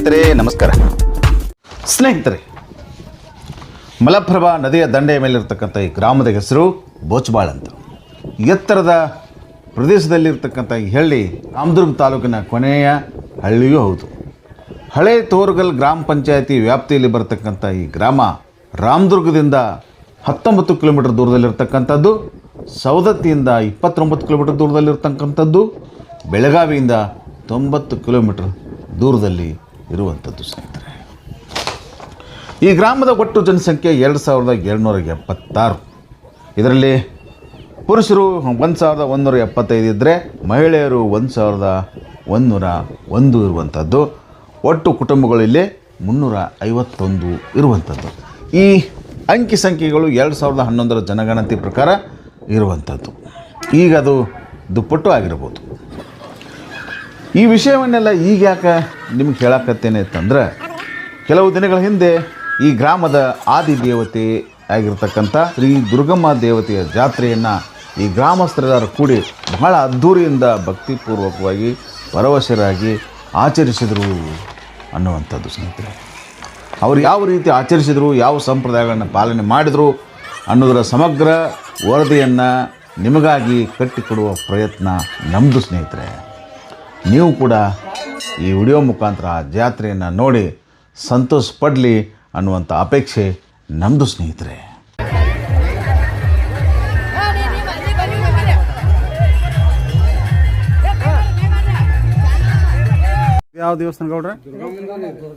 ಸ್ನೇಹಿತರೆ ನಮಸ್ಕಾರ. ಸ್ನೇಹಿತರೆ, ಮಲಪ್ರಭಾ ನದಿಯ ದಂಡೆಯ ಮೇಲಿರ್ತಕ್ಕಂಥ ಈ ಗ್ರಾಮದ ಹೆಸರು ಬೋಚ್ಬಾಳ್ ಅಂತ. ಎತ್ತರದ ಪ್ರದೇಶದಲ್ಲಿರ್ತಕ್ಕಂಥ ಈ ಹಳ್ಳಿ ರಾಮದುರ್ಗ ತಾಲೂಕಿನ ಕೊನೆಯ ಹಳ್ಳಿಯೂ ಹೌದು. ಹಳೆ ತೋರ್ಗಲ್ ಗ್ರಾಮ ಪಂಚಾಯತಿ ವ್ಯಾಪ್ತಿಯಲ್ಲಿ ಬರತಕ್ಕಂಥ ಈ ಗ್ರಾಮ ರಾಮದುರ್ಗದಿಂದ 19 ಕಿಲೋಮೀಟರ್ ದೂರದಲ್ಲಿರ್ತಕ್ಕಂಥದ್ದು, ಸವದತ್ತಿಯಿಂದ 29 ಕಿಲೋಮೀಟರ್ ದೂರದಲ್ಲಿರ್ತಕ್ಕಂಥದ್ದು, ಬೆಳಗಾವಿಯಿಂದ 90 ಕಿಲೋಮೀಟರ್ ದೂರದಲ್ಲಿ ಇರುವಂಥದ್ದು. ಸ್ನೇಹಿತರೆ, ಈ ಗ್ರಾಮದ ಒಟ್ಟು ಜನಸಂಖ್ಯೆ 2776. ಇದರಲ್ಲಿ ಪುರುಷರು 1175 ಇದ್ದರೆ ಮಹಿಳೆಯರು 1101 ಇರುವಂಥದ್ದು. ಒಟ್ಟು ಕುಟುಂಬಗಳು ಇಲ್ಲಿ 351 ಇರುವಂಥದ್ದು. ಈ ಅಂಕಿ ಸಂಖ್ಯೆಗಳು 2011 ಜನಗಣತಿ ಪ್ರಕಾರ ಇರುವಂಥದ್ದು. ಈಗ ಅದು ದುಪ್ಪಟ್ಟು ಆಗಿರ್ಬೋದು. ಈ ವಿಷಯವನ್ನೆಲ್ಲ ಈಗ ಯಾಕೆ ನಿಮ್ಗೆ ಹೇಳಕತ್ತೇನೆ ಅಂತಂದ್ರೆ, ಕೆಲವು ದಿನಗಳ ಹಿಂದೆ ಈ ಗ್ರಾಮದ ಆದಿ ದೇವತೆ ಆಗಿರ್ತಕ್ಕಂಥ ಶ್ರೀ ದುರ್ಗಮ್ಮ ದೇವತೆಯ ಜಾತ್ರೆಯನ್ನು ಈ ಗ್ರಾಮಸ್ಥರೆಲ್ಲರೂ ಕೂಡಿ ಬಹಳ ಅದ್ಧೂರಿಯಿಂದ ಭಕ್ತಿಪೂರ್ವಕವಾಗಿ ಪರವಶರಾಗಿ ಆಚರಿಸಿದರು ಅನ್ನುವಂಥದ್ದು. ಸ್ನೇಹಿತರೆ, ಅವರು ಯಾವ ರೀತಿ ಆಚರಿಸಿದರು, ಯಾವ ಸಂಪ್ರದಾಯಗಳನ್ನು ಪಾಲನೆ ಮಾಡಿದರು ಅನ್ನೋದರ ಸಮಗ್ರ ವರದಿಯನ್ನು ನಿಮಗಾಗಿ ಕಟ್ಟಿಕೊಡುವ ಪ್ರಯತ್ನ ನಮ್ಮದು. ಸ್ನೇಹಿತರೆ, ನೀವು ಕೂಡ ಈ ವಿಡಿಯೋ ಮುಖಾಂತರ ಆ ಜಾತ್ರೆಯನ್ನು ನೋಡಿ ಸಂತೋಷ ಪಡಲಿ ಅನ್ನುವಂಥ ಅಪೇಕ್ಷೆ ನಮ್ಮದು. ಸ್ನೇಹಿತರೆ, ಯಾವ ದೇವಸ್ಥಾನ ಗೌಡ್ರೆ?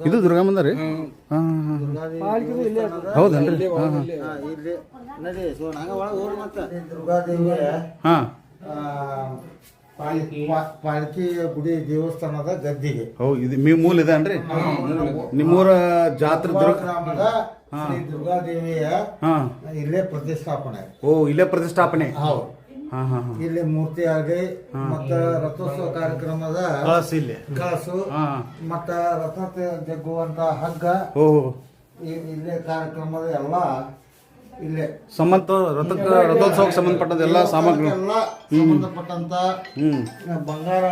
ಇದು ದುರ್ಗಮ್ಮಂದ ರೀ? ಹಾಂ ಹೌದನ್ರಿ? ಹಾಂ ಪಾಲ್ಕಿ ಗುಡಿ ದೇವಸ್ಥಾನದ ಗದ್ದಿಗೆ. ಹೌದು, ಇದು ಮೂಲ ಇದೆ ಅನ್ರಿ? ನಿಮ್ಮೂರ ಜಾತ್ರೆ ಗ್ರಾಮದ ಶ್ರೀ ದುರ್ಗಾದೇವಿಯ ಇಲ್ಲೇ ಪ್ರತಿಷ್ಠಾಪನೆ. ಓ, ಇಲ್ಲೇ ಪ್ರತಿಷ್ಠಾಪನೆ. ಹೌದು. ಇಲ್ಲಿ ಮೂರ್ತಿ ಆಗಿ ಮತ್ತ ರಥೋತ್ಸವ ಕಾರ್ಯಕ್ರಮದ ಕಳಸು ಮತ್ತ ರಥ ಜಗ್ಗುವಂತ ಹಗ್ಗ, ಇಲ್ಲೇ ಕಾರ್ಯಕ್ರಮದ ಎಲ್ಲ ಇಲ್ಲೇ ರಥೋತ್ಸವಕ್ಕೆ ಸಂಬಂಧಪಟ್ಟಂತ ಎಲ್ಲ ಸಾಮಗ್ರಿ ಎಲ್ಲ ಸಂಬಂಧಪಟ್ಟಂತ ಬಂಗಾರ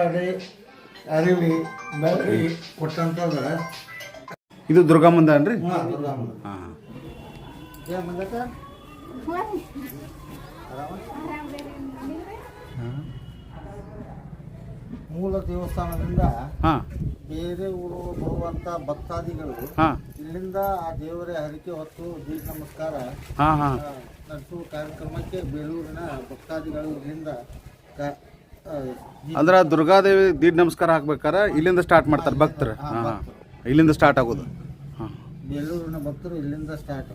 ಅರಿವಿ ಬೆಳ್ಳಿ ಕೊಟ್ಟಂತದ ಇದು ದುರ್ಗಮ್ಮಂದ ಅನ್ರಿ? ಮೂಲ ದೇವಸ್ಥಾನದಿಂದ ಬೇರೆ ಊರು ಬರುವಂತ ಭಕ್ತಾದಿಗಳು ಇಲ್ಲಿಂದ ಆ ದೇವರೇ ಹರಿಕೆ ಹೊತ್ತು ದೀಪ ನಮಸ್ಕಾರ ನಡೆಸುವ ಕಾರ್ಯಕ್ರಮಕ್ಕೆ ಬೇಲೂರಿನ ಭಕ್ತಾದಿಗಳು ಇಲ್ಲಿಂದ ಅಂದ್ರೆ ದುರ್ಗಾದೇವಿ ದೀಡ್ ನಮಸ್ಕಾರ ಹಾಕ್ಬೇಕಾರ ಇಲ್ಲಿಂದ ಸ್ಟಾರ್ಟ್ ಮಾಡ್ತಾರೆ ಭಕ್ತರು. ಇಲ್ಲಿಂದ ಸ್ಟಾರ್ಟ್ ಆಗೋದು. ಬೇಲೂರಿನ ಭಕ್ತರು ಇಲ್ಲಿಂದ ಸ್ಟಾರ್ಟ್.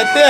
ಎತ್ತೆ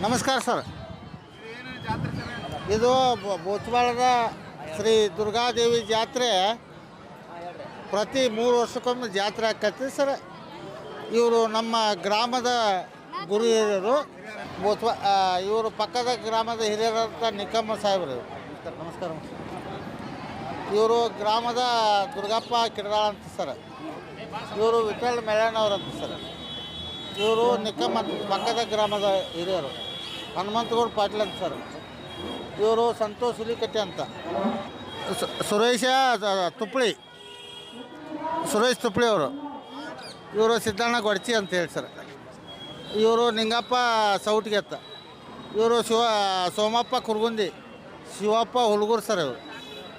ನಮಸ್ಕಾರ ಸರ್. ಇದು ಬೋತ್ವಾಳದ ಶ್ರೀ ದುರ್ಗಾದೇವಿ ಜಾತ್ರೆ ಪ್ರತಿ 3 ವರ್ಷಕ್ಕೊಮ್ಮೆ ಜಾತ್ರೆ ಆಕೈತಿ ಸರ್. ಇವರು ನಮ್ಮ ಗ್ರಾಮದ ಗುರು ಹಿರಿಯರು ಇವರು ಪಕ್ಕದ ಗ್ರಾಮದ ಹಿರಿಯರಂತ ನಿಕಮ್ಮ ಸಾಹೇಬರು. ನಮಸ್ಕಾರ. ಇವರು ಗ್ರಾಮದ ದುರ್ಗಪ್ಪ ಕಿಡದಾಳ ಅಂತ ಸರ್. ಇವರು ವಿಠಲ್ ಮೆಳಣ್ಣವ್ರಂತ ಸರ್. ಇವರು ನಿಕಮ್ಮ ಪಕ್ಕದ ಗ್ರಾಮದ ಹಿರಿಯರು. ಹನುಮಂತಗೌಡ ಪಾಟೀಲ್ ಅಂತ ಸರ್. ಇವರು ಸಂತೋಷ್ ಹುಲಿಕಟ್ಟಿ ಅಂತ. ಸುರೇಶ ತುಪ್ಪಳಿ, ಸುರೇಶ್ ತುಪ್ಪಳಿ ಅವರು. ಇವರು ಸಿದ್ದಣ್ಣ ಗೊಡ್ಚಿ ಅಂತ ಹೇಳಿ ಸರ್. ಇವರು ನಿಂಗಪ್ಪ ಸೌಟಿಗೆ ಅಂತ. ಇವರು ಸೋಮಪ್ಪ ಕುರ್ಗುಂದಿ, ಶಿವಪ್ಪ ಹುಲ್ಗೂರು ಸರ್.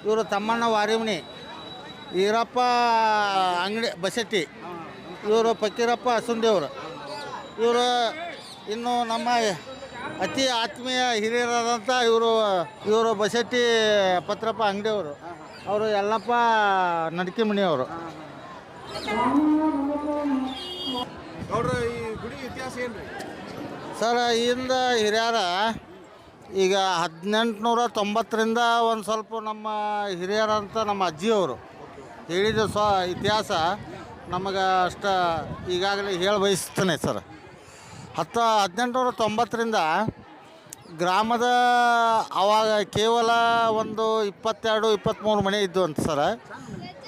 ಇವರು ತಮ್ಮಣ್ಣ ವಾರಿಮಣಿ, ಈರಪ್ಪ ಅಂಗಡಿ ಬಸಟ್ಟಿ, ಇವರು ಫಕೀರಪ್ಪ ಅಸುಂದೇವರು. ಇವರು ಇನ್ನು ನಮ್ಮ ಅತಿ ಆತ್ಮೀಯ ಹಿರಿಯರಾದಂಥ ಇವರು ಬಸಟ್ಟಿ ಪತ್ರಪ್ಪ ಅಂಗಡಿಯವರು. ಅವರು ಯಲ್ಲಪ್ಪ ನಡಕಿಮಣಿಯವರು. ಈ ಗುಡಿ ಇತಿಹಾಸ ಏನು ಸರ್? ಇಂದ ಹಿರಿಯರ ಈಗ 1890ರಿಂದ ಒಂದು ಸ್ವಲ್ಪ ನಮ್ಮ ಹಿರಿಯರಂತ ನಮ್ಮ ಅಜ್ಜಿಯವರು ಹೇಳಿದ ಇತಿಹಾಸ ನಮಗೆ ಅಷ್ಟು ಈಗಾಗಲೇ ಹೇಳಿ ಬಯಸ್ತೇನೆ ಸರ್. 1890ರಿಂದ ಗ್ರಾಮದ ಆವಾಗ ಕೇವಲ ಒಂದು 22-23 ಮನೆ ಇದ್ದು ಅಂತ ಸರ್.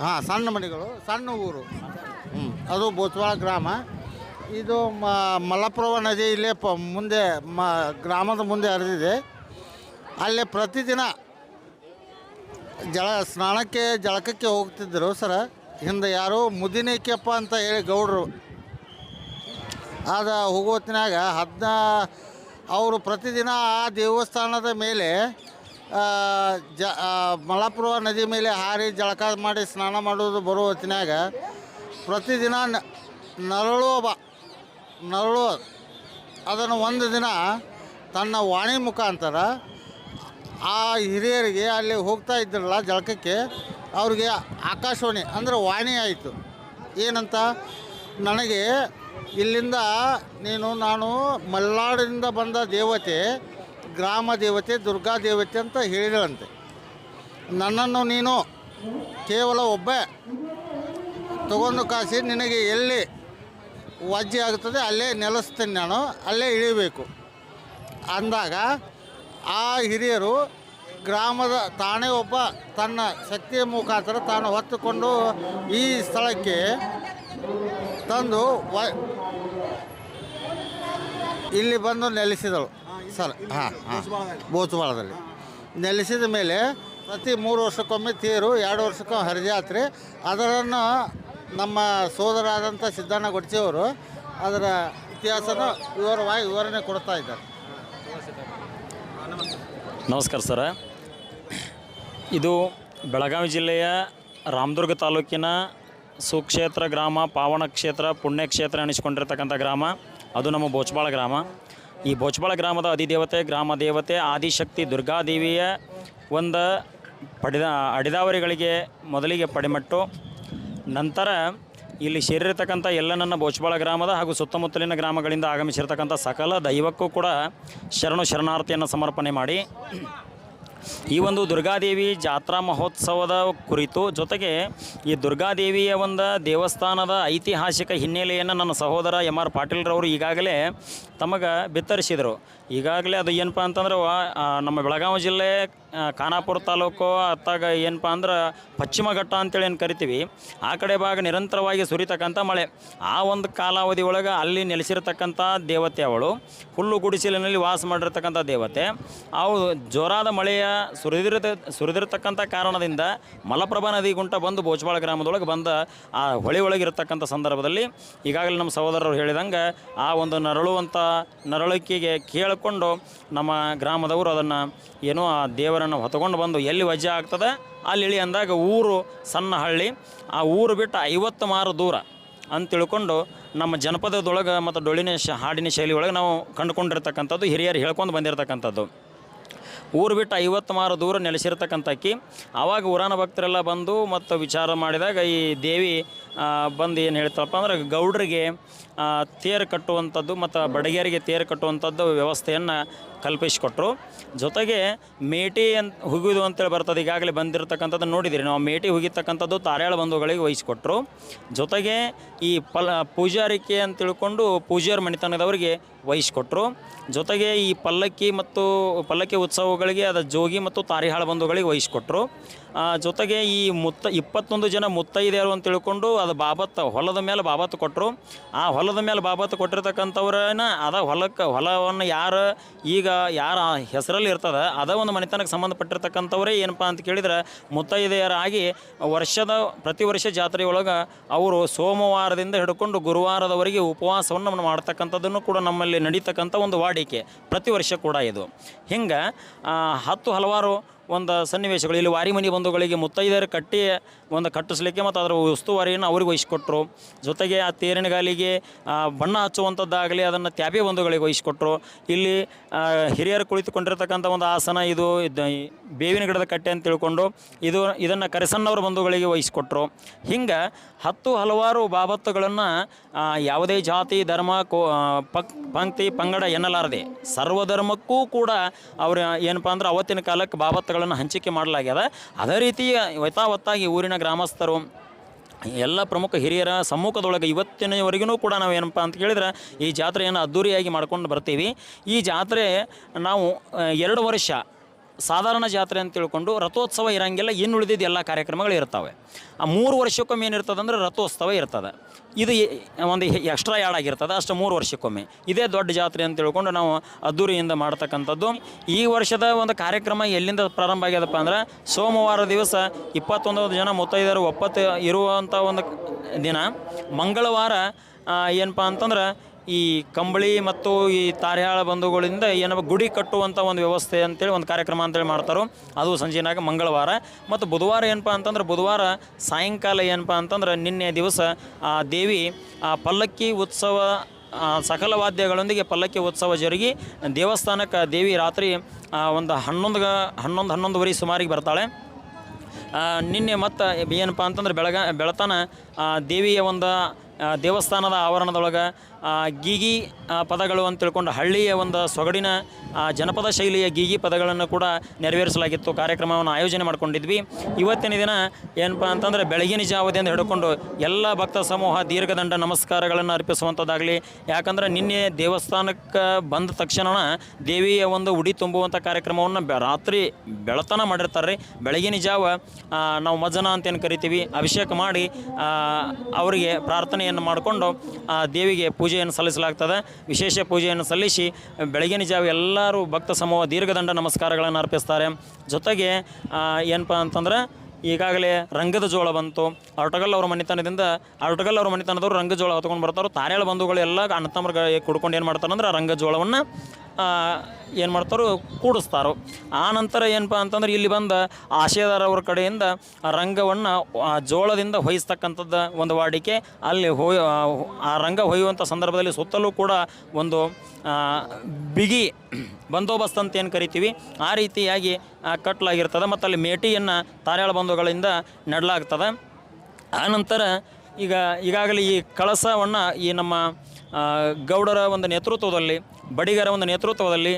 ಹಾಂ, ಸಣ್ಣ ಮನೆಗಳು, ಸಣ್ಣ ಊರು. ಅದು ಬೋತ್ವಾಳ ಗ್ರಾಮ. ಇದು ಮಲಪ್ರಭಾ ನದಿ ಇಲ್ಲೇ ಮುಂದೆ ಗ್ರಾಮದ ಮುಂದೆ ಹರಿದಿದೆ. ಅಲ್ಲೇ ಪ್ರತಿದಿನ ಸ್ನಾನಕ್ಕೆ ಜಳಕಕ್ಕೆ ಹೋಗ್ತಿದ್ದರು ಸರ. ಹಿಂದೆ ಯಾರೋ ಮುದಿನೇಕೆಪ್ಪ ಅಂತ ಹೇಳಿ ಗೌಡರು ಅದು ಹೋಗೋತ್ತಿನಾಗ ಅವರು ಪ್ರತಿದಿನ ಆ ದೇವಸ್ಥಾನದ ಮೇಲೆ ಮಲಪ್ರಭಾ ನದಿ ಮೇಲೆ ಹಾರಿ ಜಳಕ ಮಾಡಿ ಸ್ನಾನ ಮಾಡೋದು ಬರೋ ಹೊತ್ತಿನಾಗ ಪ್ರತಿದಿನ ನರಳು ಅದನ್ನು ಒಂದು ದಿನ ತನ್ನ ವಾಣಿ ಮುಖಾಂತರ ಆ ಹಿರಿಯರಿಗೆ ಅಲ್ಲಿ ಹೋಗ್ತಾ ಇದ್ರಲ್ಲ ಜಳಕಕ್ಕೆ, ಅವ್ರಿಗೆ ಆಕಾಶವಾಣಿ ಅಂದರೆ ವಾಣಿ ಆಯಿತು. ಏನಂತ, ನನಗೆ ಇಲ್ಲಿಂದ ನಾನು ಮಲೆನಾಡಿನಿಂದ ಬಂದ ದೇವತೆ, ಗ್ರಾಮ ದೇವತೆ, ದುರ್ಗಾ ದೇವತೆ ಅಂತ ಹೇಳಿದಳಂತೆ. ನನ್ನನ್ನು ನೀನು ಕೇವಲ ಒಬ್ಬ ತಗೊಂಡು ಕಾಸಿ ನಿನಗೆ ಎಲ್ಲಿ ವಾಜ್ಯ ಆಗುತ್ತದೆ ಅಲ್ಲೇ ನೆಲೆಸ್ತೇನೆ, ನಾನು ಅಲ್ಲೇ ಇಳಿಬೇಕು ಅಂದಾಗ ಆ ಹಿರಿಯರು ಗ್ರಾಮದ ತಾನೇ ಒಬ್ಬ ತನ್ನ ಶಕ್ತಿಯ ಮುಖಾಂತರ ತಾನು ಹೊತ್ತುಕೊಂಡು ಈ ಸ್ಥಳಕ್ಕೆ ತಂದು ಇಲ್ಲಿ ಬಂದು ನೆಲೆಸಿದಳು ಸರ್. ಬೋಚುವಾಳದಲ್ಲಿ ನೆಲೆಸಿದ ಮೇಲೆ ಪ್ರತಿ 3 ವರ್ಷಕ್ಕೊಮ್ಮೆ ತೇರು, 2 ವರ್ಷಕ್ಕೊಮ್ಮೆ ಹರಿಜಾತ್ರೆ. ಅದನ್ನು ನಮ್ಮ ಸೋದರಾದಂಥ ಸಿದ್ದಣ್ಣ ಗೊಡ್ಚಿಯವರು ಅದರ ಇತಿಹಾಸನ ವಿವರಣೆ ಕೊಡ್ತಾ ಇದ್ದಾರೆ. ನಮಸ್ಕಾರ ಸರ. ಇದು ಬೆಳಗಾವಿ ಜಿಲ್ಲೆಯ ರಾಮದುರ್ಗ ತಾಲೂಕಿನ ಸುಕ್ಷೇತ್ರ ಗ್ರಾಮ, ಪಾವನ ಕ್ಷೇತ್ರ, ಪುಣ್ಯಕ್ಷೇತ್ರ ಎನಿಸಿಕೊಂಡಿರ್ತಕ್ಕಂಥ ಗ್ರಾಮ. ಅದು ನಮ್ಮ ಬೋಚಬಾಳ ಗ್ರಾಮ. ಈ ಬೋಚಬಾಳ ಗ್ರಾಮದ ಅಧಿದೇವತೆ, ಗ್ರಾಮ ದೇವತೆ ಆದಿಶಕ್ತಿ ದುರ್ಗಾದೇವಿಯ ಒಂದು ಅಡಿದಾವರಿಗಳಿಗೆ ಮೊದಲಿಗೆ ಪಡಿಮಟ್ಟು, ನಂತರ ಇಲ್ಲಿ ಸೇರಿರ್ತಕ್ಕಂಥ ಎಲ್ಲ ನನ್ನ ಬೋಚಬಾಳ ಗ್ರಾಮದ ಹಾಗೂ ಸುತ್ತಮುತ್ತಲಿನ ಗ್ರಾಮಗಳಿಂದ ಆಗಮಿಸಿರ್ತಕ್ಕಂಥ ಸಕಲ ದೈವಕ್ಕೂ ಕೂಡ ಶರಣಾರ್ಥಿಯನ್ನು ಸಮರ್ಪಣೆ ಮಾಡಿ ಈ ಒಂದು ದುರ್ಗಾದೇವಿ ಜಾತ್ರಾ ಮಹೋತ್ಸವದ ಕುರಿತು, ಜೊತೆಗೆ ಈ ದುರ್ಗಾದೇವಿಯ ಒಂದು ದೇವಸ್ಥಾನದ ಐತಿಹಾಸಿಕ ಹಿನ್ನೆಲೆಯನ್ನು ನನ್ನ ಸಹೋದರ ಎಮ್ ಆರ್ ಪಾಟೀಲ್ರವರು ಈಗಾಗಲೇ ತಮಗೆ ಬಿತ್ತರಿಸಿದರು. ಈಗಾಗಲೇ ಅದು ಏನಪ್ಪ ಅಂತಂದ್ರೆ ನಮ್ಮ ಬೆಳಗಾವಿ ಜಿಲ್ಲೆ ಖಾನಾಪುರ ತಾಲೂಕು ಅತ್ತಾಗ ಏನಪ್ಪ ಅಂದ್ರೆ ಪಶ್ಚಿಮ ಘಟ್ಟ ಅಂತೇಳಿ ಏನು ಕರಿತೀವಿ, ಆ ಕಡೆ ಭಾಗ ನಿರಂತರವಾಗಿ ಸುರಿತಕ್ಕಂಥ ಮಳೆ. ಆ ಒಂದು ಕಾಲಾವಧಿ ಒಳಗೆ ಅಲ್ಲಿ ನೆಲೆಸಿರ್ತಕ್ಕಂಥ ದೇವತೆ ಅವಳು, ಹುಲ್ಲು ಗುಡಿಸಲಿನಲ್ಲಿ ವಾಸ ಮಾಡಿರ್ತಕ್ಕಂಥ ದೇವತೆ. ಅವು ಜೋರಾದ ಮಳೆಯ ಸುರಿದಿರತಕ್ಕಂಥ ಕಾರಣದಿಂದ ಮಲಪ್ರಭಾ ನದಿ ಗುಂಟ ಬಂದು ಬೋಚಬಾಳ ಗ್ರಾಮದೊಳಗೆ ಬಂದ ಆ ಹೊಳೆ ಒಳಗಿರತಕ್ಕಂಥ ಸಂದರ್ಭದಲ್ಲಿ ಈಗಾಗಲೇ ನಮ್ಮ ಸಹೋದರರು ಹೇಳಿದಂಗೆ ಆ ಒಂದು ನರಳಿಕೆಗೆ ಕೇಳಿಕೊಂಡು ನಮ್ಮ ಗ್ರಾಮದವರು ಅದನ್ನು ಏನೋ ಆ ದೇವರನ್ನು ಹೊತ್ತುಕೊಂಡು ಬಂದು ಎಲ್ಲಿ ವಜ್ಜೆ ಆಗ್ತದೆ ಅಲ್ಲಿ ಇಳಿ ಅಂದಾಗ ಊರು ಸಣ್ಣ ಹಳ್ಳಿ, ಆ ಊರು ಬಿಟ್ಟು 50 ಮಾರು ದೂರ ಅಂತ ತಿಳ್ಕೊಂಡು ನಮ್ಮ ಜನಪದದೊಳಗೆ ಮತ್ತು ಡೊಳ್ಳಿನ ಹಾಡಿನ ಶೈಲಿ ಒಳಗೆ ನಾವು ಕಂಡುಕೊಂಡಿರ್ತಕ್ಕಂಥದ್ದು, ಹಿರಿಯರು ಹೇಳ್ಕೊಂಡು ಬಂದಿರತಕ್ಕಂಥದ್ದು. ಊರು ಬಿಟ್ಟು 50 ಮಾರು ದೂರ ನೆಲೆಸಿರ್ತಕ್ಕಂಥಕ್ಕಿ. ಆವಾಗ ಊರಾನ ಭಕ್ತರೆಲ್ಲ ಬಂದು ಮತ್ತು ವಿಚಾರ ಮಾಡಿದಾಗ ಈ ದೇವಿ ಬಂದು ಏನು ಹೇಳ್ತಾರಪ್ಪ ಅಂದ್ರೆ ಗೌಡ್ರಿಗೆ ತೇರು ಕಟ್ಟುವಂಥದ್ದು ಮತ್ತು ಬಡಗೇರಿಗೆ ತೇರು ಕಟ್ಟುವಂಥದ್ದು ವ್ಯವಸ್ಥೆಯನ್ನು ಕಲ್ಪಿಸಿಕೊಟ್ರು. ಜೊತೆಗೆ ಮೇಟಿ ಹುಗಿದು ಅಂತೇಳಿ ಬರ್ತದೆ, ಈಗಾಗಲೇ ಬಂದಿರತಕ್ಕಂಥದ್ದು ನೋಡಿದ್ದೀರಿ ನಾವು. ಮೇಟಿ ಹುಗಿತಕ್ಕಂಥದ್ದು ತಾರ್ಯಾಳ ಬಂಧುಗಳಿಗೆ ವಹಿಸಿಕೊಟ್ರು. ಜೊತೆಗೆ ಈ ಪೂಜಾರಿಕೆ ಅಂತ ತಿಳ್ಕೊಂಡು ಪೂಜಾರಿ ಮನೆತನದವರಿಗೆ ವಹಿಸಿಕೊಟ್ರು. ಜೊತೆಗೆ ಈ ಪಲ್ಲಕ್ಕಿ ಉತ್ಸವಗಳಿಗೆ ಅದು ಜೋಗಿ ಮತ್ತು ತಾರಿಹಾಳ ಬಂಧುಗಳಿಗೆ ವಹಿಸಿಕೊಟ್ರು. ಜೊತೆಗೆ ಈ 21 ಜನ ಮುತ್ತೈದೆಯರು ಅಂತ ತಿಳ್ಕೊಂಡು ಅದು ಹೊಲದ ಮೇಲೆ ಬಾಬತ್ತು ಕೊಟ್ಟರು. ಆ ಹೊಲದ ಮೇಲೆ ಬಾಬತ್ತು ಕೊಟ್ಟಿರ್ತಕ್ಕಂಥವ್ರನ್ನ ಹೊಲವನ್ನು ಯಾರ ಹೆಸರಲ್ಲಿ ಇರ್ತದೆ ಅದ ಒಂದು ಮನೆತನಕ್ಕೆ ಸಂಬಂಧಪಟ್ಟಿರ್ತಕ್ಕಂಥವರೇ ಏನಪ್ಪ ಅಂತ ಕೇಳಿದ್ರೆ ಮುತ್ತೈದೆಯರಾಗಿ ಪ್ರತಿ ವರ್ಷ ಜಾತ್ರೆಯೊಳಗೆ ಅವರು ಸೋಮವಾರದಿಂದ ಹಿಡ್ಕೊಂಡು ಗುರುವಾರದವರೆಗೆ ಉಪವಾಸವನ್ನು ಮಾಡ್ತಕ್ಕಂಥದ್ದನ್ನು ಕೂಡ ನಮ್ಮಲ್ಲಿ ನಡೀತಕ್ಕಂಥ ಒಂದು ವಾಡಿಕೆ ಪ್ರತಿ ವರ್ಷ ಕೂಡ ಇದು. ಹಿಂಗೆ ಹಲವಾರು ಒಂದು ಸನ್ನಿವೇಶಗಳು ಇಲ್ಲಿ ವಾರಿ ಮನೆ ಬಂಧುಗಳಿಗೆ ಮುತ್ತೈದೆಯರು ಕಟ್ಟಿಸ್ಲಿಕ್ಕೆ ಮತ್ತು ಅದರ ಉಸ್ತುವಾರಿಯನ್ನು ಅವ್ರಿಗೆ ವಹಿಸಿಕೊಟ್ರು. ಜೊತೆಗೆ ಆ ತೇರಿನಗಾಲಿಗೆ ಬಣ್ಣ ಹಚ್ಚುವಂಥದ್ದಾಗಲಿ ಅದನ್ನು ತ್ಯಾಪೆ ಬಂಧುಗಳಿಗೆ ವಹಿಸಿಕೊಟ್ರು. ಇಲ್ಲಿ ಹಿರಿಯರು ಕುಳಿತುಕೊಂಡಿರ್ತಕ್ಕಂಥ ಒಂದು ಆಸನ ಇದು ಬೇವಿನ ಗಿಡದ ಕಟ್ಟೆ ಅಂತ ತಿಳ್ಕೊಂಡು ಇದನ್ನು ಕರೆಸನ್ನವರ ಬಂಧುಗಳಿಗೆ ವಹಿಸಿಕೊಟ್ರು. ಹಿಂಗೆ ಹಲವಾರು ಬಾಬತ್ತುಗಳನ್ನು ಯಾವುದೇ ಜಾತಿ ಧರ್ಮ ಪಂಕ್ತಿ ಪಂಗಡ ಎನ್ನಲಾರದೆ ಸರ್ವಧರ್ಮಕ್ಕೂ ಕೂಡ ಅವರು ಏನಪ್ಪ ಅಂದ್ರೆ ಅವತ್ತಿನ ಕಾಲಕ್ಕೆ ಬಾಬತ್ತುಗಳನ್ನು ಹಂಚಿಕೆ ಮಾಡಲಾಗ್ಯದ. ಅದೇ ರೀತಿ ಯಥಾವತ್ತಾಗಿ ಊರಿನ ಗ್ರಾಮಸ್ಥರು ಎಲ್ಲ ಪ್ರಮುಖ ಹಿರಿಯರ ಸಮ್ಮುಖದೊಳಗೆ ಇವತ್ತಿನವರೆಗೂ ಕೂಡ ನಾವು ಏನಪ್ಪ ಅಂತ ಕೇಳಿದ್ರೆ ಈ ಜಾತ್ರೆಯನ್ನು ಅದ್ಧೂರಿಯಾಗಿ ಮಾಡ್ಕೊಂಡು ಬರ್ತೀವಿ. ಈ ಜಾತ್ರೆ ನಾವು 2 ವರ್ಷ ಸಾಧಾರಣ ಜಾತ್ರೆ ಅಂತ ತಿಳ್ಕೊಂಡು ರಥೋತ್ಸವ ಇರಂಗಿಲ್ಲ, ಇನ್ನು ಉಳಿದಿದ್ದು ಎಲ್ಲ ಕಾರ್ಯಕ್ರಮಗಳು ಇರ್ತವೆ. ಆ 3 ವರ್ಷಕ್ಕೊಮ್ಮೆ ಏನಿರ್ತದೆ ಅಂದರೆ ರಥೋತ್ಸವ ಇರ್ತದೆ. ಇದು ಒಂದು ಎಕ್ಸ್ಟ್ರಾ ಯಾಡ್ ಆಗಿರ್ತದೆ, ಅಷ್ಟು 3 ವರ್ಷಕ್ಕೊಮ್ಮೆ. ಇದೇ ದೊಡ್ಡ ಜಾತ್ರೆ ಅಂತ ತಿಳ್ಕೊಂಡು ನಾವು ಅದ್ದೂರಿಯಿಂದ ಮಾಡ್ತಕ್ಕಂಥದ್ದು. ಈ ವರ್ಷದ ಒಂದು ಕಾರ್ಯಕ್ರಮ ಎಲ್ಲಿಂದ ಪ್ರಾರಂಭ ಆಗ್ಯದಪ್ಪ ಅಂದ್ರೆ ಸೋಮವಾರ ದಿವಸ 21 ಜನ ಮುತ್ತೈದೆಯರು ಒಪ್ಪತ್ತು ಇರುವಂಥ ಒಂದು ದಿನ. ಮಂಗಳವಾರ ಏನಪ್ಪ ಅಂತಂದ್ರೆ ಈ ಕಂಬಳಿ ಮತ್ತು ಈ ತಾರ್ಯಾಳ ಬಂಧುಗಳಿಂದ ಏನಪ್ಪ ಗುಡಿ ಕಟ್ಟುವಂಥ ಒಂದು ವ್ಯವಸ್ಥೆ ಅಂತೇಳಿ ಒಂದು ಕಾರ್ಯಕ್ರಮ ಅಂತೇಳಿ ಮಾಡ್ತಾರೋ, ಅದು ಸಂಜೆನಾಗ ಮಂಗಳವಾರ. ಮತ್ತು ಬುಧವಾರ ಏನಪ್ಪ ಅಂತಂದ್ರೆ ಬುಧವಾರ ಸಾಯಂಕಾಲ ಏನಪ್ಪ ಅಂತಂದ್ರೆ ನಿನ್ನೆ ದಿವಸ ಆ ದೇವಿ ಪಲ್ಲಕ್ಕಿ ಉತ್ಸವ ಸಕಲ ವಾದ್ಯಗಳೊಂದಿಗೆ ಪಲ್ಲಕ್ಕಿ ಉತ್ಸವ ಜರುಗಿ ದೇವಸ್ಥಾನಕ್ಕೆ ದೇವಿ ರಾತ್ರಿ ಒಂದು 11-11:30 ಸುಮಾರಿಗೆ ಬರ್ತಾಳೆ. ನಿನ್ನೆ ಮತ್ತು ಏನಪ್ಪ ಅಂತಂದ್ರೆ ಬೆಳತನ ದೇವಿಯ ಒಂದು ದೇವಸ್ಥಾನದ ಆವರಣದೊಳಗೆ ಗೀಗಿ ಪದಗಳು ಅಂತ ತಿಳ್ಕೊಂಡು ಹಳ್ಳಿಯ ಒಂದು ಸೊಗಡಿನ ಜನಪದ ಶೈಲಿಯ ಗೀಗಿ ಪದಗಳನ್ನು ಕೂಡ ನೆರವೇರಿಸಲಾಗಿತ್ತು. ಕಾರ್ಯಕ್ರಮವನ್ನು ಆಯೋಜನೆ ಮಾಡ್ಕೊಂಡಿದ್ವಿ. ಇವತ್ತಿನ ದಿನ ಏನಪ್ಪ ಅಂತಂದರೆ ಬೆಳಗಿನ ಜಾವದಿಂದ ಹಿಡ್ಕೊಂಡು ಎಲ್ಲ ಭಕ್ತ ಸಮೂಹ ದೀರ್ಘದಂಡ ನಮಸ್ಕಾರಗಳನ್ನು ಅರ್ಪಿಸುವಂಥದ್ದಾಗಲಿ. ಯಾಕಂದರೆ ನಿನ್ನೆ ದೇವಸ್ಥಾನಕ್ಕೆ ಬಂದ ತಕ್ಷಣ ದೇವಿಯ ಒಂದು ಉಡಿ ತುಂಬುವಂಥ ಕಾರ್ಯಕ್ರಮವನ್ನು ರಾತ್ರಿ ಬೆಳತನ ಮಾಡಿರ್ತಾರೆ. ಬೆಳಗಿನ ಜಾವ ನಾವು ಮಜ್ಜನ ಅಂತೇನು ಕರಿತೀವಿ, ಅಭಿಷೇಕ ಮಾಡಿ ಅವರಿಗೆ ಪ್ರಾರ್ಥನೆಯನ್ನು ಮಾಡಿಕೊಂಡು ದೇವಿಗೆ ಪೂಜೆಯನ್ನು ಸಲ್ಲಿಸಲಾಗ್ತದೆ. ವಿಶೇಷ ಪೂಜೆಯನ್ನು ಸಲ್ಲಿಸಿ ಬೆಳಗಿನ ಜಾವ ಎಲ್ಲರೂ ಭಕ್ತ ಸಮೂಹ ದೀರ್ಘದಂಡ ನಮಸ್ಕಾರಗಳನ್ನು ಅರ್ಪಿಸ್ತಾರೆ. ಜೊತೆಗೆ ಏನಪ್ಪ ಅಂತಂದ್ರೆ ಈಗಾಗಲೇ ರಂಗದ ಜೋಳ ಬಂತು. ಅರಟಗಲ್ ಅವ್ರ ಮನೆತನದವರು ರಂಗ ಜೋಳ ಹೊತ್ಕೊಂಡು ಬರ್ತಾರೆ. ತಾರ್ಯಾಳ ಬಂಧುಗಳು ಎಲ್ಲ ಅಣ್ಣತಮ್ಮರಿಗೆ ಕುಡ್ಕೊಂಡು ಏನು ಮಾಡ್ತಾರೆ ಅಂದ್ರೆ ರಂಗ ಜೋಳವನ್ನು ಏನು ಮಾಡ್ತಾರೋ ಕೂಡಿಸ್ತಾರೋ. ಆ ನಂತರ ಏನಪ್ಪ ಅಂತಂದ್ರೆ ಇಲ್ಲಿ ಬಂದ ಆಶಯದಾರ ಅವ್ರ ಕಡೆಯಿಂದ ರಂಗವನ್ನು ಜೋಳದಿಂದ ಹೊಯ್ಸ್ತಕ್ಕಂಥದ್ದು ಒಂದು ವಾಡಿಕೆ. ಅಲ್ಲಿ ಆ ರಂಗ ಹೊಯ್ಯುವಂಥ ಸಂದರ್ಭದಲ್ಲಿ ಸುತ್ತಲೂ ಕೂಡ ಒಂದು ಬಿಗಿ ಬಂದೋಬಸ್ತ್ ಅಂತ ಏನು ಕರಿತೀವಿ ಆ ರೀತಿಯಾಗಿ ಕಟ್ಟಲಾಗಿರ್ತದೆ. ಮತ್ತು ಅಲ್ಲಿ ಮೇಟಿಯನ್ನು ತಾರ್ಯಾಳ ಬಂಧುಗಳಿಂದ ನೆಡಲಾಗ್ತದೆ. ಆನಂತರ ಈಗಾಗಲೇ ಈ ಕಳಸವನ್ನು ಈ ನಮ್ಮ ಗೌಡರ ಒಂದು ನೇತೃತ್ವದಲ್ಲಿ, ಬಡಿಗರ ಒಂದು ನೇತೃತ್ವದಲ್ಲಿ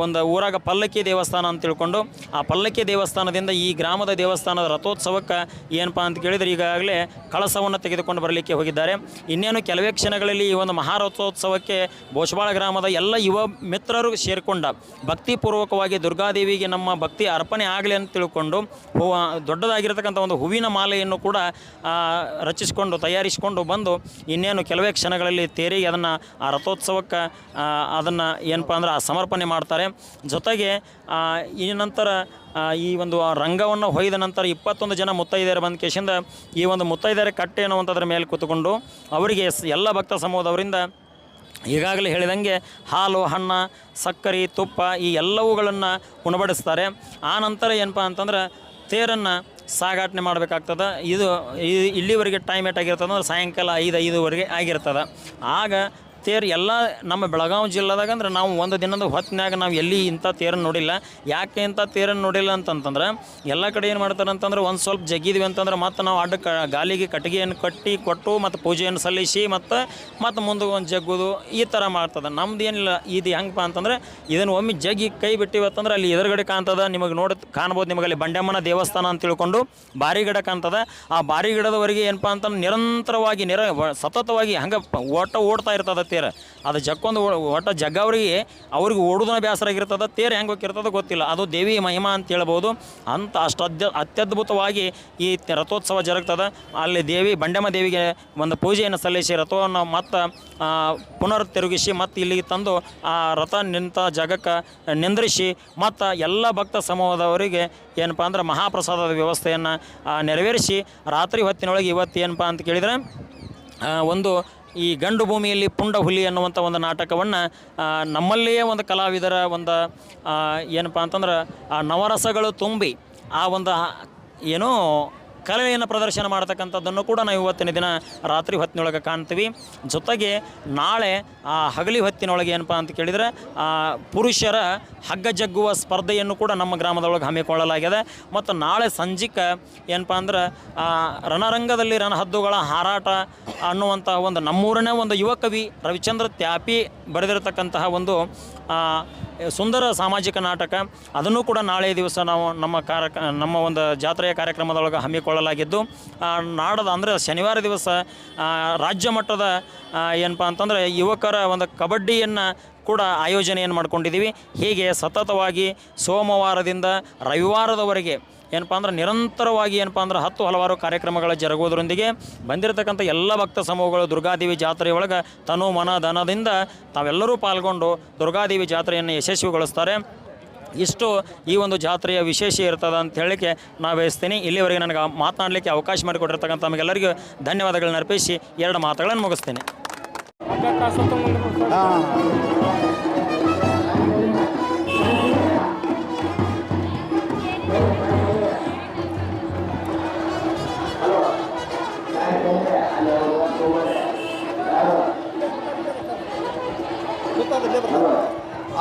ಒಂದು ಊರಾಗ ಪಲ್ಲಕ್ಕಿ ದೇವಸ್ಥಾನ ಅಂತ ತಿಳ್ಕೊಂಡು ಆ ಪಲ್ಲಕ್ಕಿ ದೇವಸ್ಥಾನದಿಂದ ಈ ಗ್ರಾಮದ ದೇವಸ್ಥಾನದ ರಥೋತ್ಸವಕ್ಕೆ ಏನಪ್ಪ ಅಂತ ಕೇಳಿದರೆ ಈಗಾಗಲೇ ಕಳಸವನ್ನು ತೆಗೆದುಕೊಂಡು ಬರಲಿಕ್ಕೆ ಹೋಗಿದ್ದಾರೆ. ಇನ್ನೇನು ಕೆಲವೇ ಕ್ಷಣಗಳಲ್ಲಿ ಈ ಒಂದು ಮಹಾರಥೋತ್ಸವಕ್ಕೆ ಬೋಚಬಾಳ ಗ್ರಾಮದ ಎಲ್ಲ ಯುವ ಮಿತ್ರರು ಸೇರಿಕೊಂಡ ಭಕ್ತಿಪೂರ್ವಕವಾಗಿ ದುರ್ಗಾದೇವಿಗೆ ನಮ್ಮ ಭಕ್ತಿ ಅರ್ಪಣೆ ಆಗಲಿ ಅಂತ ತಿಳ್ಕೊಂಡು ದೊಡ್ಡದಾಗಿರ್ತಕ್ಕಂಥ ಒಂದು ಹೂವಿನ ಮಾಲೆಯನ್ನು ಕೂಡ ತಯಾರಿಸಿಕೊಂಡು ಬಂದು ಇನ್ನೇನು ಕೆಲವೇ ಕ್ಷಣಗಳಲ್ಲಿ ತೇರಿಗೆ ಅದನ್ನು ಆ ರಥೋತ್ಸವಕ್ಕೆ ಅದನ್ನು ಏನಪ್ಪ ಅಂದ್ರೆ ಸಮರ್ಪಣೆ ಮಾಡ್ತಾರೆ. ಜೊತೆಗೆ ಈ ನಂತರ ಈ ಒಂದು ರಂಗವನ್ನು ಹೊಯ್ದ ನಂತರ 21 ಜನ ಮುತ್ತೈದೆಯರು ಬಂದ ಕೇಶಿಂದ ಈ ಒಂದು ಮುತ್ತೈದೆಯರ ಕಟ್ಟೆ ಅನ್ನುವಂಥದ್ರ ಮೇಲೆ ಕೂತ್ಕೊಂಡು ಅವರಿಗೆ ಎಲ್ಲ ಭಕ್ತ ಸಮೂಹದವರಿಂದ ಈಗಾಗಲೇ ಹೇಳಿದಂಗೆ ಹಾಲು, ಹಣ್ಣು, ಸಕ್ಕರೆ, ತುಪ್ಪ ಈ ಎಲ್ಲವುಗಳನ್ನು ಉಣಬಡಿಸ್ತಾರೆ. ಆ ನಂತರ ಏನಪ್ಪ ಅಂತಂದ್ರೆ ತೇರನ್ನು ಸಾಗಾಟನೆ ಮಾಡಬೇಕಾಗ್ತದೆ. ಇಲ್ಲಿವರೆಗೆ ಟೈಮ್ ಏಟಾಗಿರ್ತದೆ ಅಂದ್ರೆ ಸಾಯಂಕಾಲ 5-5ವರೆಗೆ ಆಗಿರ್ತದೆ. ಆಗ ತೇರು ಎಲ್ಲ ನಮ್ಮ ಬೆಳಗಾವಿ ಜಿಲ್ಲೆದಾಗ ಅಂದ್ರೆ ನಾವು ಒಂದು ದಿನದ ಹೊತ್ತಿನಾಗ ನಾವು ಎಲ್ಲಿ ಇಂಥ ತೇರನ್ನು ನೋಡಿಲ್ಲ. ಯಾಕೆ ಇಂಥ ತೇರನ್ನು ನೋಡಿಲ್ಲ ಅಂತಂತಂದ್ರೆ ಎಲ್ಲ ಕಡೆ ಏನು ಮಾಡ್ತಾರೆ ಅಂತಂದ್ರೆ ಒಂದು ಸ್ವಲ್ಪ ಜಗ್ಗಿದ್ವಿ ಅಂತಂದ್ರೆ ಮತ್ತು ನಾವು ಗಾಲಿಗೆ ಕಟ್ಟಿಗೆಯನ್ನು ಕೊಟ್ಟು ಮತ್ತು ಪೂಜೆಯನ್ನು ಸಲ್ಲಿಸಿ ಮತ್ತು ಮುಂದೆ ಒಂದು ಜಗ್ಗೋದು ಈ ಥರ ಮಾಡ್ತದೆ. ನಮ್ದು ಏನಿಲ್ಲ. ಇದು ಹೆಂಗಪ್ಪ ಅಂತಂದ್ರೆ ಇದನ್ನು ಒಮ್ಮೆ ಜಗ್ಗಿ ಕೈ ಬಿಟ್ಟಿವತ್ತಂದ್ರೆ ಅಲ್ಲಿ ಎದುರುಗಡೆ ಕಾಣ್ತದೆ, ನಿಮಗೆ ಕಾಣ್ಬೋದು. ನಿಮಗೆ ಅಲ್ಲಿ ಬಂಡೆಮ್ಮನ ದೇವಸ್ಥಾನ ಅಂತ ತಿಳ್ಕೊಂಡು ಬಾರಿ ಗಿಡ ಕಾಣ್ತದೆ. ಆ ಬಾರಿ ಗಿಡದವರೆಗೆ ಏನಪ್ಪ ಅಂತಂದ್ರೆ ನಿರಂತರವಾಗಿ ಸತತವಾಗಿ ಹಂಗೆ ಓಡ್ತಾ ಇರ್ತದೆ ತೇರ. ಅದು ಜಕ್ಕೊಂದು ಒಟ್ಟು ಅವ್ರಿಗೆ ಓಡೋದನ್ನ ಬೇಸರ ಆಗಿರ್ತದೆ. ತೇರು ಹೆಂಗೆ ಹೋಗಿರ್ತದೆ ಗೊತ್ತಿಲ್ಲ. ಅದು ದೇವಿ ಮಹಿಮಾ ಅಂತ ಹೇಳ್ಬೋದು. ಅಷ್ಟು ಅತ್ಯದ್ಭುತವಾಗಿ ಈ ರಥೋತ್ಸವ ಜರುಗ್ತದೆ. ಅಲ್ಲಿ ಬಂಡೆಮ್ಮ ದೇವಿಗೆ ಒಂದು ಪೂಜೆಯನ್ನು ಸಲ್ಲಿಸಿ ರಥವನ್ನು ಮತ್ತು ಪುನರ್ ತಿರುಗಿಸಿ ಮತ್ತು ಇಲ್ಲಿಗೆ ತಂದು ಆ ರಥ ನಿಂತ ಜಾಗಕ್ಕೆ ನಿಂದ್ರಿಸಿ ಮತ್ತು ಎಲ್ಲ ಭಕ್ತ ಸಮೂಹದವರಿಗೆ ಏನಪ್ಪ ಅಂದ್ರೆ ಮಹಾಪ್ರಸಾದದ ವ್ಯವಸ್ಥೆಯನ್ನು ನೆರವೇರಿಸಿ ರಾತ್ರಿ ಹೊತ್ತಿನೊಳಗೆ ಇವತ್ತು ಏನಪ್ಪ ಅಂತ ಕೇಳಿದರೆ ಒಂದು ಈ ಗಂಡು ಭೂಮಿಯಲ್ಲಿ ಪುಂಡ ಹುಲಿ ಅನ್ನುವಂಥ ಒಂದು ನಾಟಕವನ್ನು ನಮ್ಮಲ್ಲಿಯೇ ಒಂದು ಕಲಾವಿದರ ಒಂದು ಏನಪ್ಪ ಅಂತಂದ್ರೆ ಆ ನವರಸಗಳು ತುಂಬಿ ಆ ಒಂದು ಏನೋ ಕಲೆಯನ್ನು ಪ್ರದರ್ಶನ ಮಾಡ್ತಕ್ಕಂಥದ್ದನ್ನು ಕೂಡ ನಾವು ಇವತ್ತಿನ ದಿನ ರಾತ್ರಿ ಹೊತ್ತಿನೊಳಗೆ ಕಾಣ್ತೀವಿ. ಜೊತೆಗೆ ನಾಳೆ ಆ ಹಗಲಿ ಹೊತ್ತಿನೊಳಗೆ ಏನಪ್ಪ ಅಂತ ಕೇಳಿದರೆ ಪುರುಷರ ಹಗ್ಗ ಜಗ್ಗುವ ಸ್ಪರ್ಧೆಯನ್ನು ಕೂಡ ನಮ್ಮ ಗ್ರಾಮದೊಳಗೆ ಹಮ್ಮಿಕೊಳ್ಳಲಾಗಿದೆ. ಮತ್ತು ನಾಳೆ ಸಂಜೆಗೆ ಏನಪ್ಪ ಅಂದ್ರೆ ರಣರಂಗದಲ್ಲಿ ರಣಹದ್ದುಗಳ ಹಾರಾಟ ಅನ್ನುವಂಥ ಒಂದು ನಮ್ಮೂರನೇ ಒಂದು ಯುವ ಕವಿ ರವಿಚಂದ್ರ ತ್ಯಾಪಿ ಬರೆದಿರತಕ್ಕಂತಹ ಒಂದು ಸುಂದರ ಸಾಮಾಜಿಕ ನಾಟಕ. ಅದನ್ನು ಕೂಡ ನಾಳೆ ದಿವಸ ನಾವು ನಮ್ಮ ಒಂದು ಜಾತ್ರೆಯ ಕಾರ್ಯಕ್ರಮದೊಳಗೆ ಹಮ್ಮಿಕೊಳ್ಳ ಹಮ್ಮಿಕೊಳ್ಳಲಾಗಿದ್ದು ನಾಡದ ಅಂದರೆ ಶನಿವಾರ ದಿವಸ ರಾಜ್ಯ ಮಟ್ಟದ ಏನಪ್ಪ ಅಂತಂದರೆ ಯುವಕರ ಒಂದು ಕಬಡ್ಡಿಯನ್ನು ಕೂಡ ಆಯೋಜನೆಯನ್ನು ಮಾಡ್ಕೊಂಡಿದ್ದೀವಿ. ಹೀಗೆ ಸತತವಾಗಿ ಸೋಮವಾರದಿಂದ ರವಿವಾರದವರೆಗೆ ಏನಪ್ಪ ಅಂದ್ರೆ ನಿರಂತರವಾಗಿ ಏನಪ್ಪ ಅಂದ್ರೆ ಹಲವಾರು ಕಾರ್ಯಕ್ರಮಗಳ ಜರುಗುವುದರೊಂದಿಗೆ ಬಂದಿರತಕ್ಕಂಥ ಎಲ್ಲ ಭಕ್ತ ಸಮೂಹಗಳು ದುರ್ಗಾದೇವಿ ಜಾತ್ರೆಯೊಳಗೆ ತನು ಮನ ಧನದಿಂದ ತಾವೆಲ್ಲರೂ ಪಾಲ್ಗೊಂಡು ದುರ್ಗಾದೇವಿ ಜಾತ್ರೆಯನ್ನು ಯಶಸ್ವಿಗೊಳಿಸ್ತಾರೆ. ಇಷ್ಟು ಈ ಒಂದು ಜಾತ್ರೆಯ ವಿಶೇಷ ಇರ್ತದೆ ಅಂತ ಹೇಳಲಿಕ್ಕೆ ನಾವು ಬಯಸ್ತೀನಿ. ಇಲ್ಲಿವರೆಗೆ ನನಗೆ ಮಾತನಾಡಲಿಕ್ಕೆ ಅವಕಾಶ ಮಾಡಿಕೊಟ್ಟಿರ್ತಕ್ಕಂಥ ನಮಗೆಲ್ಲರಿಗೂ ಧನ್ಯವಾದಗಳನ್ನ ಅರ್ಪಿಸಿ 2 ಮಾತುಗಳನ್ನು ಮುಗಿಸ್ತೀನಿ.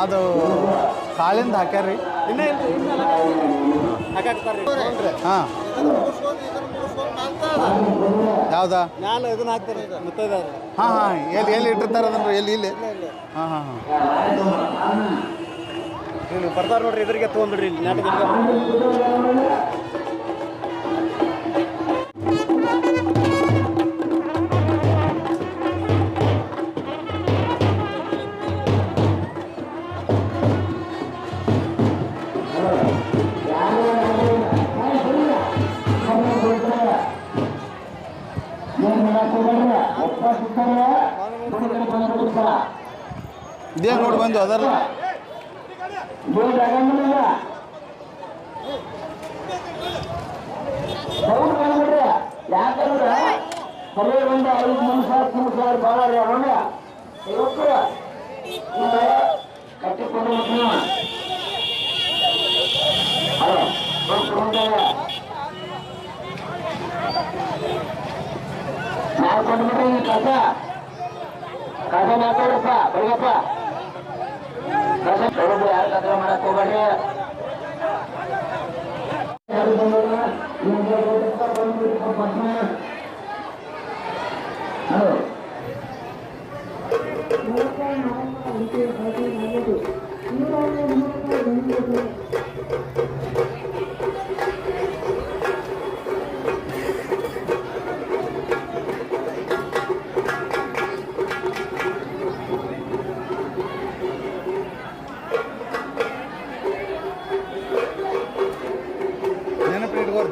ಅದು ಕಾಳಿಂದ ಹಾಕ್ಯಾರ್ರಿ ಹಾಂ ಯಾವ್ದಾ ಹಾಂ ಹಾಂ ಎಲ್ಲಿ ಇಟ್ಟಿರ್ತಾರೆ ಅದನ್ನು ಇಲ್ಲಿ ಹಾಂ ಹಾಂ ಹಾಂ ಇಲ್ಲಿ ಬರ್ತಾರೆ ನೋಡ್ರಿ ಇದ್ರಿಗೆ ತೊಗೊಂಡ್ರಿ ಇಲ್ಲಿ ನಾಟಕ ಇದೇ ನೋಡಿ ಬಂದು ಅದಲ್ಲ ಯಾಕಂದ್ರೆ ಸರಿ ಒಂದು 5 ನಿಮಿಷ ಭಾಳ ಕಟ್ಟಿಕೊಂಡು ನಾವು ಕೊಂಡ್ಬಿಟ್ರೆ ಈ ಕಸ ನಾಲ್ಕೂರಪ್ಪ ಬರಿಯಪ್ಪ ಕಸ ಬರೋದು ಯಾರು ಕಸ ಮಾಡಕ್ ಹೋಗ್ಬೇಡ್ರಿ.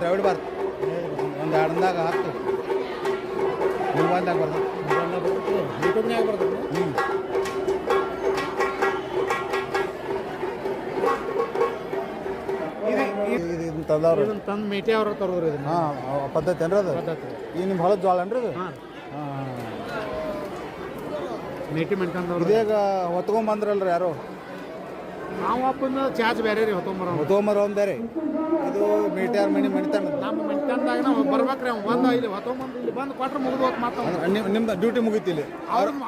ದ್ರಾವಿಡ ಬಾರ್ದು ಒಂದು 2 ದಿನದಾಗ ಹಾಕ್ತು ಮೊಬೈಲ್ದಾಗ ಬರ್ದು ಯೂಟ್ಯೂಬ್ನಾಗ ಬರ್ದು ಇದು ತಂದವ್ರು ತಂದು ಮೇಟಿ ಅವ್ರ ತರೋರು ಇದನ್ನ ಹಾಂ ಪದ್ಧತಿ ಏನ್ರಿ ಅದು ಈಗ ನಿಮ್ಮ ಹೊಲದ ಜೋಳ ಏನ್ರಿ ಅದು ಹಾಂ ಮೇಟಿ ಮಾಡ್ಕೊಂಡವ್ರು ಇದೇಗ ಹೊತ್ಕೊಂಬಂದ್ರಲ್ರಿ ಯಾರು ನಾವು ಅಪ್ಪನ ಚಾರ್ಜ್ ಬೇರೆ ರೀ ಹೊತ್ಕೊಂಬರ ಒಂದು ಬೇರೆ ಇದು ಮೇಟಿಯಾರ ಮಣಿತಾನ ನಮ್ಮ ಮಣಿತನದಾಗ ನಾವು ಬರ್ಬೇಕ್ರಿ ಅವ್ನು ಬಂದು ಇಲ್ಲಿ ಹೊತ್ಕೊಂಬಂದು ಇಲ್ಲಿ ಬಂದು ಕೊಟ್ರೆ ಮುಗಿದು ಹೋಗಿ ಮಾತಾಡ ನಿಮ್ದು ಡ್ಯೂಟಿ ಮುಗೀತಿ ಇಲ್ಲಿ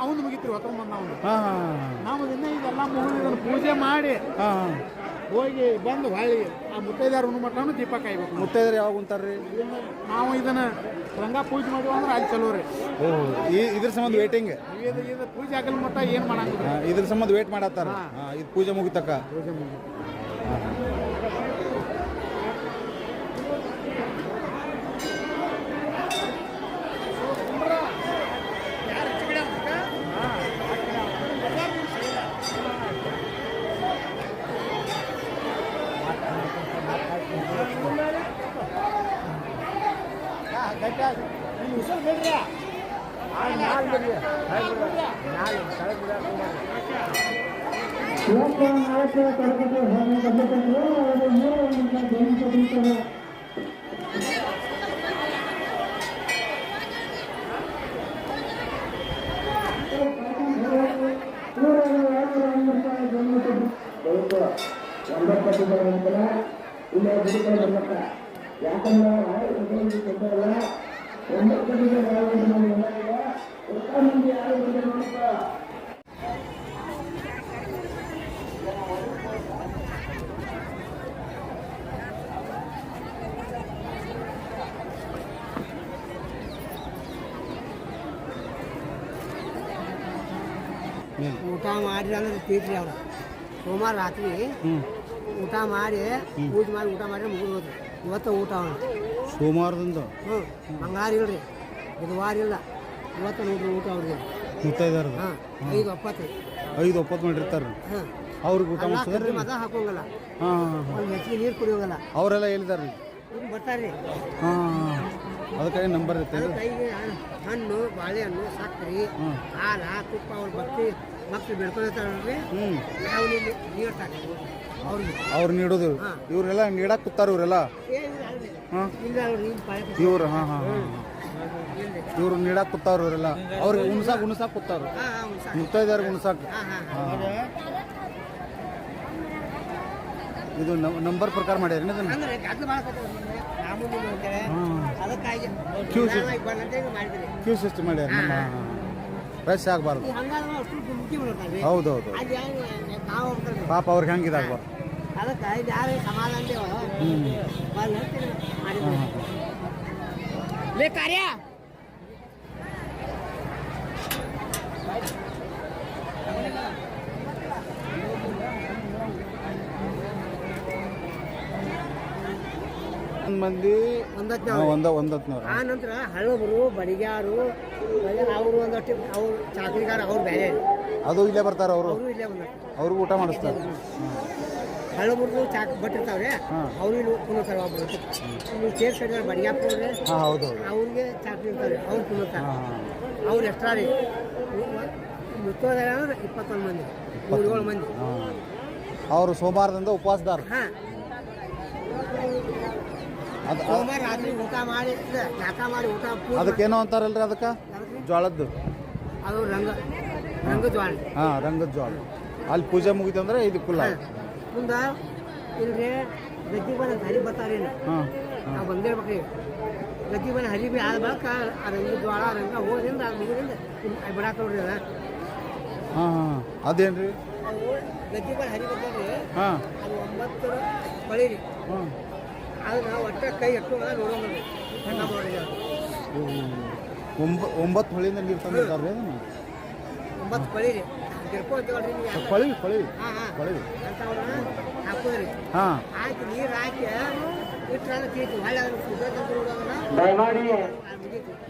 ಅವ್ನು ಮುಗಿತ್ರಿ ಹೊತ್ಕೊಂಬಂದು ಅವನು ಹಾಂ ಹಾಂ ನಾವು ಇನ್ನೂ ಇದೆಲ್ಲ ಮುಗಿದು ಪೂಜೆ ಮಾಡಿ ಹಾಂ ಹೋಗಿ ಬಂದು ಹೊಳ್ಳಿ ಆ ಮುತ್ತೈದಾರ ಮಟ್ಟನು ದೀಪ ಕಾಯ್ಬೇಕು. ಮುತ್ತೈದಾರ ಯಾವಾಗ ಉಂತಾರ್ರಿ ನಾವು ಇದನ್ನ ರಂಗ ಪೂಜೆ ಮಾಡಿವ ಅಂದ್ರೆ ಅಲ್ಲಿ ಚಲೋ ರೀ. ಇದ್ರ ಸಂಬಂಧ ವೇಟಿಂಗ್ ಇದು ಪೂಜೆ ಆಗಲ್ ಮಟ್ಟ ಏನು ಮಾಡಂಗಿಲ್ಲ. ಇದ್ರ ಸಂಬಂಧ ವೇಟ್ ಮಾಡತ್ತಾರ ಇದು ಪೂಜೆ ಮುಗಿತಕ್ಕ ಪೂಜೆ ಮುಗಿ ಊಟ ಮಾಡಿರಿ ಅಂದ್ರೆ ತೀರ್ರಿ ಅವ್ರು ಸೋಮವಾರ ರಾತ್ರಿ ಊಟ ಮಾಡಿ ಪೂಜೆ ಮಾಡಿ ಊಟ ಮಾಡಿ ಮುಗಿದು ಹೋದ್ರಿ ಇವತ್ತು ಊಟ ಅವನು ಸೋಮವಾರದಿಂದ ಹ್ಞೂ ಮಂಗಳವಾರ ಇಲ್ರಿ ಬುಧವಾರ ಇಲ್ಲ ಇವತ್ತು ನೋಡ್ರಿ ಊಟ ಅವ್ರಿಗೆ ಮುತ್ತೈದಾರ ಹಾಂ 5:20 5:20 ಮಾಡಿರ್ತಾರೆ ಹಾಂ ಅವ್ರಿಗೆ ಊಟ ಮಾಡಿಸಿದ್ರಿ ಮದ ಹಾಕೋಂಗಲ್ಲ ಹಾಂ ಹಾಂ ಒಂದು ಹೆಚ್ಚಿಗೆ ನೀರು ಕುಡಿಯೋಂಗಲ್ಲ ಅವರೆಲ್ಲ ಹೇಳಿದಾರೆ ರೀ ಇಲ್ಲಿ ಬರ್ತಾರೆ ಹಾಂ ಅದಕ್ಕಾಗಿ ನಂಬರ್ ಇರುತ್ತೆ ಕೈಗೆ ಹಣ್ಣು ಬಾಳೆಹಣ್ಣು ಸಕ್ಕರೆ ಹಾಲ ತುಪ್ಪ ಅವ್ರು ಮಕ್ಕಳು ಬೆಳ್ಕೊಂಡಿರ್ತಾರಲ್ರಿ ನಾವು ನೀರು ತಾನೆ ಅವ್ರಿಗೆ ಅವ್ರು ನೀಡೋದು ಇವರೆಲ್ಲ ನೀಡಕ್ಕೆ ಕೂತಾರ ಇವರೆಲ್ಲ ಹಾಂ ಇಲ್ಲ ಅವ್ರು ಪಾಯ ಇವ್ರು ಹಾಂ ಹಾಂ ಹಾಂ ಇವ್ರು ನೀಡಕ್ಕೆ ಕೂತಾರ ಇವರೆಲ್ಲ ಅವ್ರಿಗೆ ಉಣ್ಸಾಕ್ ಕೂತಾರ ಮುತ್ತೈದಾರಿಗೆ ಉಣ್ಸಾಕ್ ಇದು ನಂಬರ್ ಪ್ರಕಾರ ಮಾಡ್ಯಾರ ಅಂದ್ರೆ ಗದ್ದಲ ಮಾಡಕತ್ತೇವೆ ಅದಕ್ಕಾಗಿ ಕ್ಯೂ ಸಿಸ್ಟಮ್ ಮಾಡ್ಯಾರ ರಶ್ ಆಗಬಾರ್ದು ಹೌದೌದು ಪಾಪ ಅವ್ರಿಗೆ ಹೆಂಗೆ ಇದಾಗಬಾರ್ದು ಅದಕ್ಕೆ ಇದು ಯಾರು ಸಮಾಧಾನ ಕಾರ್ಯ ಮಂದಿ ಒಂದತ್ನವ್ರು ಆ ನಂತರ ಹಳ್ಳಬರು ಬಡಿಗ್ಯಾರು ಅವರು ಒಂದಷ್ಟು ಅವ್ರು ಚಾಕರಿಗಾರ ಅವ್ರು ಬೇರೆ ಅದು ಇಲ್ಲೇ ಬರ್ತಾರ ಅವರು ಅವರು ಇಲ್ಲೇ ಬಂದ ಅವ್ರಿಗೂ ಊಟ ಮಾಡಿಸ್ತಾರೆ ಹಳ್ಳಬರು ಚಾಕ್ ಬಟ್ಟಿರ್ತಾವ್ರೆ ಅವ್ರು ಇಲ್ಲಿ ಕುಣಿತಾರೆ ಒಬ್ಬರು ನೀವು ಚೇರ್ ಸೈಡ್ ಬಡಿಗ್ಯಾಪ ಹೋದ್ರೆ ಹಾಂ ಹೌದು ಅವ್ರಿಗೆ ಚಾಕರಿ ಇರ್ತಾರೆ ಅವ್ರು ಕುಣಿತಾರೆ ಅವ್ರು ಎಷ್ಟ್ರಾ ರೀ ಮುತ್ತೋದಾರ ಅಂದ್ರೆ 21 ಮಂದಿ 7 ಮಂದಿ ಅವರು ಸೋಮವಾರದಿಂದ ಉಪವಾಸದಾರ ಹಾಂ ಸೋಮವಾರ ರಾತ್ರಿ ಊಟ ಮಾಡಿ ನಾಟ ಮಾಡಿ ಊಟ ಅದಕ್ಕೇನೋ ಅಂತಾರಲ್ರಿ ಅದಕ್ಕೆ ಜ್ವಾಳದ್ದು ಅದು ರಂಗ ಜ್ವಾಳ ಹಾಂ ರಂಗದ ಜ್ವಾಳ ಅಲ್ಲಿ ಪೂಜೆ ಮುಗಿತಂದ್ರೆ ಇದು ಕುಲ್ಲ ಮುಂದೆ ಇಲ್ರಿ ಗದ್ದಿ ಬಂದ ಹರಿ ಬರ್ತಾರೆ ಹಾಂ ನಾವು ಬಂದಿರ್ಬೇಕ್ರಿ ಗದ್ದಿ ಬಂದ ಹರಿ ಬಿ ಆದ ಬಳಿಕ ಆ ರಂಗ ಜ್ವಾಳ ರಂಗ ಹೋದ್ರಿಂದ ಅದು ಮುಗಿದಿಂದ ಬಿಡಾಕ ನೋಡ್ರಿ ಅದ ಹಾಂ ಹಾಂ ಅದೇನು ರೀ ಗದ್ದಿ ಬಂದ ಹರಿ ಬರ್ತಾರೆ ಹಾಂ ಅದು 9 ಬಳಿ ರೀ ಹಾಂ ಅದು ನಾವು ಒಟ್ಟ ಕೈ ಎಟ್ಟು ನೋಡೋಂಗ್ರಿ ಹೆಂಗ ನೋಡ್ರಿ 9 ಹೊಳಿಯಿಂದ ನೀರು ತಂದಿರ್ತಾರೆ ರೀ 9 ಬಳಿ ರೀ ಗಿರ್ಕೋತೀವಲ್ರಿ ನೀವು ಕೊಳಿ ಕೊಳಿ ಹಾಂ ಹಾಂ ಕೊಳಿ ಅಂಥವ್ರನ್ನ ಹಾಕೋದ್ರಿ ಹಾಂ ಹಾಕಿ ನೀರು ಹಾಕಿ ಇಟ್ಟರೆ ತೀರ್ತು ಹೊಳ್ಳಿ ಅದನ್ನು ಕುದಿಯೋದಂತ ನೋಡೋದನ್ನ ದಯಮಾಡಿ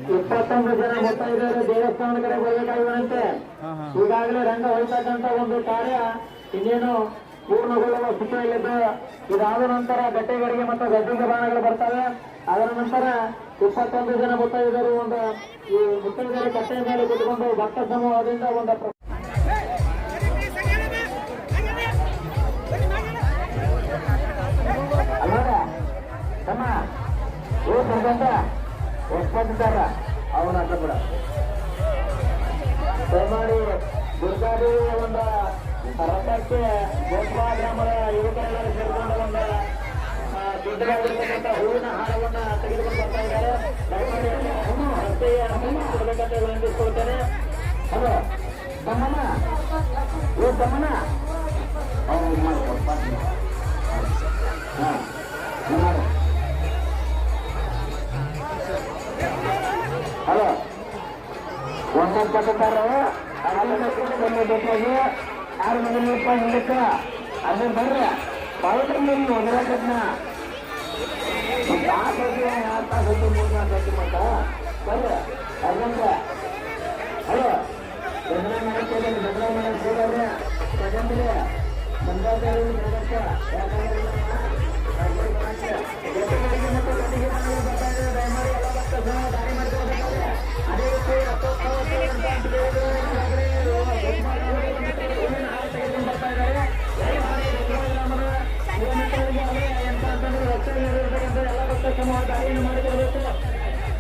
21 ಜನ ಮುತ್ತೈದೆಯರು ದೇವಸ್ಥಾನದ ಕಡೆ ಬರಬೇಕಾಗಿರುವಂತೆ ಈಗಾಗಲೇ ರಂಗ ಹೊಯ್ತಕ್ಕಂಥ ಒಂದು ಕಾರ್ಯ ಇನ್ನೇನು ಪೂರ್ಣಗೊಳ್ಳುವ ಸ್ಥಿತಿಯಲ್ಲಿದ್ದು ಇದಾದ ನಂತರ ಗಟ್ಟೆಗಳಿಗೆ ಮತ್ತು ಗದ್ದಿಗೆ ಬಾಣಗಳು ಬರ್ತವೆ. ಅದರ ನಂತರ 21 ಜನ ಮುತ್ತೈದೆಯರು ಒಂದು ಈ ಮುತ್ತೈದೆಯರ ಕಟ್ಟೆಯ ಮೇಲೆ ಕುತ್ಕೊಂಡು ಭಕ್ತ ಸಮೂಹದಿಂದ ಒಂದು ಅಲ್ಲಾರ ತಮ್ಮ ಬರ್ಬಂದ ಎಷ್ಟಿದ್ದಾರ ಅವನ ಕೂಡ ದಯಮಾಡಿ ದುರ್ಗಾದೇವಿಯ ಒಂದು ರಥಕ್ಕೆ ಗೋಪಾ ಗ್ರಾಮದ ಯುವಕರೆಲ್ಲರೂ ಸೇರಿಕೊಂಡು ಒಂದು ದೊಡ್ಡದಾಗಿರ್ತಕ್ಕಂಥ ಹೂವಿನ ಹಾರವನ್ನು ತೆಗೆದುಕೊಂಡು ಬರ್ತಾ ಇದ್ದಾರೆ. ದಯಮಾಡಿ ರಸ್ತೆಯ ಕೊಡಬೇಕಂತ ವಿನಂತಿಸಿಕೊಳ್ತೇನೆ. ಹಲೋ ತಮ್ಮನ ತಮ್ಮನ ಹಲೋ ಒಂದೊಂದು ಪಟ್ಟದಾರ ಬೇಕಾಗಿ 600 ರೂಪಾಯಿ ಹಿಂದಕ್ಕ ಅದ್ರ ಬರ್ರಿ ಪೌಡ್ರ ಮೇಲೆ ಒದರಾಕದ್ನ ತಾಸು 2 ತಾಸು 3 ತಾಸು ಮತ್ತ ಬರ್ರಿ ಅದಂದ್ರ ಹಲೋ ಬದಲಾವಣೆ ಮಾಡಕ್ಕೆ ಹೋದ್ರೆ ಯಾಕಂದ್ರೆ ಬಂದಾದ್ರೆ ಯಾಕಂದ್ರೆ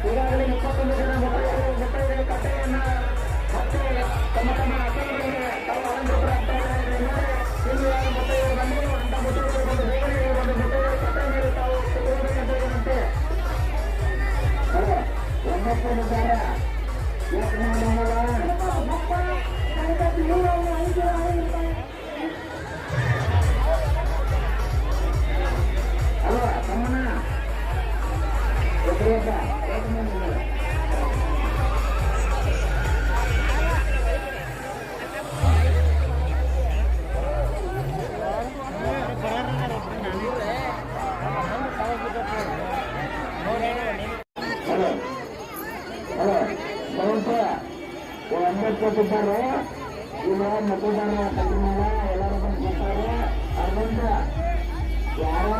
ಈಗಾಗಲೇ 21 ಜನ ಮುತ್ತೈದೆಯರ ಕಟ್ಟೆಯನ್ನು ಮತ್ತೆ ತಮ್ಮ ತಮ್ಮ ಅಕ್ಕರಿಗೆ ತಾವು ಅಲಂಕೃತರಾಗ್ತಾ ಇದ್ದಾರೆ. ಮುತ್ತೈದೆಯರು ಬಂದು ಅಂತ ಮುತ್ತೈದೆಯರು ಬಂದು ಬೇಗನೆ ಒಂದು ಮುತ್ತೈದೆಯರ ಕಟ್ಟೆ ಮೇಲೆ ತಾವು ತಗೊಳ್ಬೇಕಂತ ಇರುವಂತೆ ಅಲ್ವಾ ತಮ್ಮನ ಕೊಟ್ಟಿದ್ದಾರೆ. ಈಗ ಮತದಾರ ಕಲ್ಯಾಣ ಎಲ್ಲರೂ ಬಂದು ಕೊಡ್ತಾರೆ. ಅದರಿಂದ ಯಾರು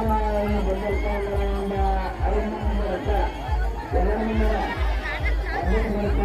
ಬಂದಿರ್ತಾ ಇದ್ದಾರೆ ಒಂದು 5 ಮಂದಿ ವರ್ಷ 2 ಮಂದಿ 15 ವರ್ಷ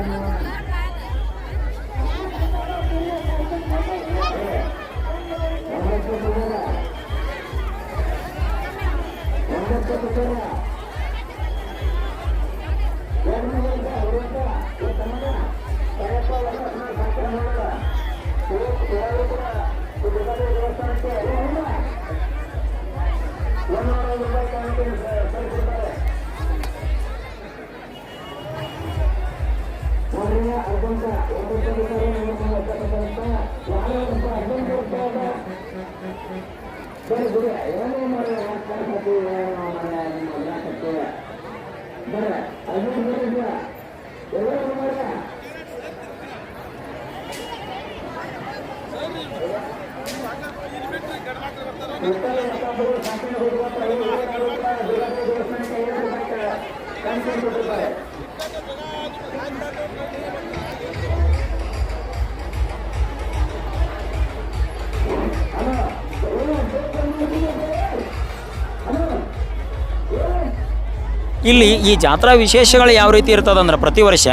ಇಲ್ಲಿ ಈ ಜಾತ್ರಾ ವಿಶೇಷಗಳು ಯಾವ ರೀತಿ ಇರ್ತದಂದ್ರೆ ಪ್ರತಿ ವರ್ಷ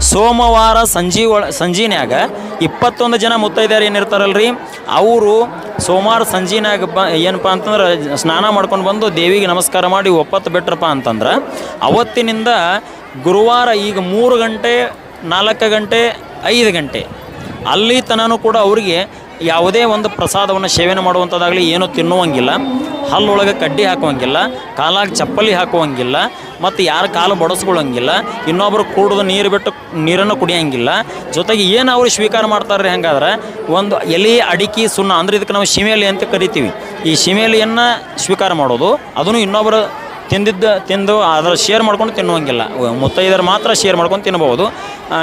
ಸೋಮವಾರ ಸಂಜೀನ್ಯಾಗ 21 ಜನ ಮುತ್ತೈದೆಯರು ಏನಿರ್ತಾರಲ್ರಿ ಅವರು ಸೋಮವಾರ ಸಂಜೀನ್ಯಾಗ ಏನಪ್ಪ ಅಂತಂದ್ರೆ ಸ್ನಾನ ಮಾಡ್ಕೊಂಡು ಬಂದು ದೇವಿಗೆ ನಮಸ್ಕಾರ ಮಾಡಿ ಒಪ್ಪತ್ತು ಬಿಟ್ರಪ್ಪ ಅಂತಂದ್ರೆ ಅವತ್ತಿನಿಂದ ಗುರುವಾರ ಈಗ 3 ಗಂಟೆ 4 ಗಂಟೆ 5 ಗಂಟೆ ಅಲ್ಲಿ ತನೂ ಕೂಡ ಅವರಿಗೆ ಯಾವುದೇ ಒಂದು ಪ್ರಸಾದವನ್ನು ಸೇವನೆ ಮಾಡುವಂಥದ್ದಾಗಲಿ ಏನೂ ತಿನ್ನುವಂಗಿಲ್ಲ, ಹಲ್ಲೊಳಗೆ ಕಡ್ಡಿ ಹಾಕುವಂಗಿಲ್ಲ, ಕಾಲಾಗಿ ಚಪ್ಪಲಿ ಹಾಕುವಂಗಿಲ್ಲ, ಮತ್ತು ಯಾರ ಕಾಲು ಬಡಿಸ್ಕೊಳ್ಳೋಂಗಿಲ್ಲ, ಇನ್ನೊಬ್ಬರು ಕುಡಿದು ನೀರು ಬಿಟ್ಟು ನೀರನ್ನು ಕುಡಿಯೋಂಗಿಲ್ಲ. ಜೊತೆಗೆ ಏನು ಅವರು ಸ್ವೀಕಾರ ಮಾಡ್ತಾರೆ ಹಂಗಾದ್ರೆ ಒಂದು ಎಲೆ ಅಡಿಕೆ ಸುಣ್ಣ ಅಂದರೆ ಇದಕ್ಕೆ ನಾವು ಶಿಮೇಲಿ ಅಂತ ಕರಿತೀವಿ. ಈ ಶಿಮೇಲಿಯನ್ನು ಸ್ವೀಕಾರ ಮಾಡೋದು, ಅದನ್ನು ಇನ್ನೊಬ್ಬರು ತಿಂದು ಅದರ ಶೇರ್ ಮಾಡ್ಕೊಂಡು ತಿನ್ನುವಂಗಿಲ್ಲ. ಮುತ್ತೈದರು ಮಾತ್ರ ಶೇರ್ ಮಾಡ್ಕೊಂಡು ತಿನ್ಬೋದು.